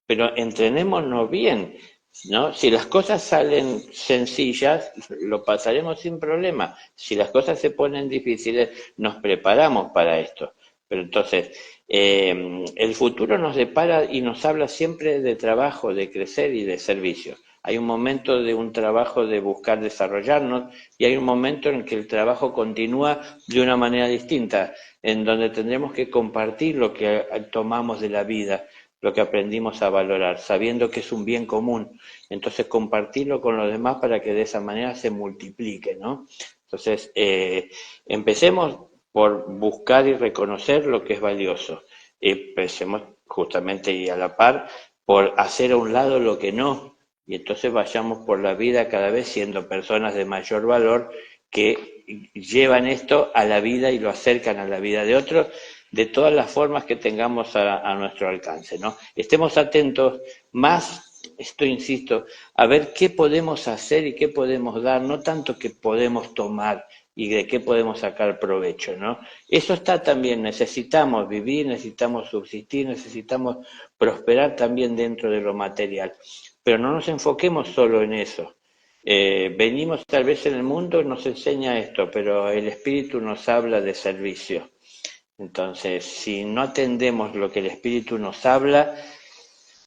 Speaker 2: pero entrenémonos bien, ¿no? Si las cosas salen sencillas, lo pasaremos sin problema. Si las cosas se ponen difíciles, nos preparamos para esto. Pero entonces, el futuro nos depara y nos habla siempre de trabajo, de crecer y de servicio. Hay un momento de un trabajo de buscar desarrollarnos y hay un momento en que el trabajo continúa de una manera distinta, en donde tendremos que compartir lo que tomamos de la vida, lo que aprendimos a valorar, sabiendo que es un bien común. Entonces compartirlo con los demás para que de esa manera se multiplique, ¿no? Entonces, empecemos por buscar y reconocer lo que es valioso. Empecemos justamente y a la par por hacer a un lado lo que no. Y entonces vayamos por la vida cada vez siendo personas de mayor valor que llevan esto a la vida y lo acercan a la vida de otros de todas las formas que tengamos a nuestro alcance, ¿no? Estemos atentos más, esto insisto, a ver qué podemos hacer y qué podemos dar, no tanto que podemos tomar y de qué podemos sacar provecho, ¿no? Eso está también, necesitamos vivir, necesitamos subsistir, necesitamos prosperar también dentro de lo material, pero no nos enfoquemos solo en eso. Venimos tal vez en el mundo, nos enseña esto, pero el Espíritu nos habla de servicio. Entonces, si no atendemos lo que el Espíritu nos habla,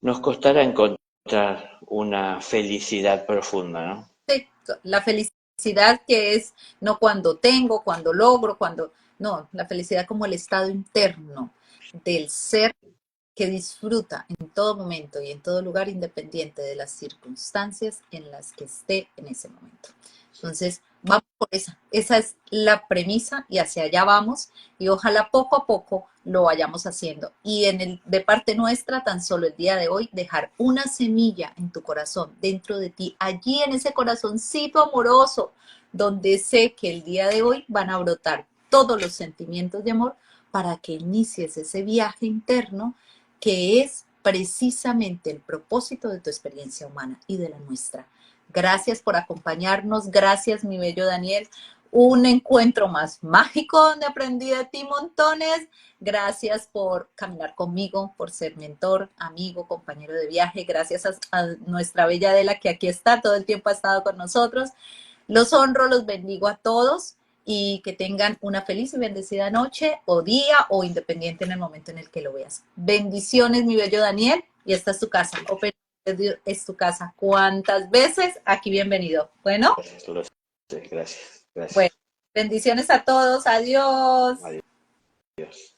Speaker 2: nos costará encontrar una felicidad profunda, ¿no?
Speaker 1: Sí, la felicidad que es no cuando tengo, cuando logro, cuando... No, la felicidad como el estado interno del ser que disfruta en todo momento y en todo lugar independiente de las circunstancias en las que esté en ese momento. Entonces, vamos por esa es la premisa y hacia allá vamos y ojalá poco a poco lo vayamos haciendo. Y de parte nuestra, tan solo el día de hoy, dejar una semilla en tu corazón, dentro de ti, allí en ese corazoncito amoroso, donde sé que el día de hoy van a brotar todos los sentimientos de amor para que inicies ese viaje interno que es precisamente el propósito de tu experiencia humana y de la nuestra. Gracias por acompañarnos, gracias mi bello Daniel. Un encuentro más mágico donde aprendí de ti montones. Gracias por caminar conmigo, por ser mentor, amigo, compañero de viaje. Gracias a nuestra bella Adela que aquí está, todo el tiempo ha estado con nosotros. Los honro, los bendigo a todos y que tengan una feliz y bendecida noche o día o independiente en el momento en el que lo veas. Bendiciones, mi bello Daniel, y esta es tu casa. Open es tu casa. ¿Cuántas veces? Aquí bienvenido. Bueno.
Speaker 2: Gracias, gracias.
Speaker 1: Bueno, bendiciones a todos. Adiós.
Speaker 2: Adiós.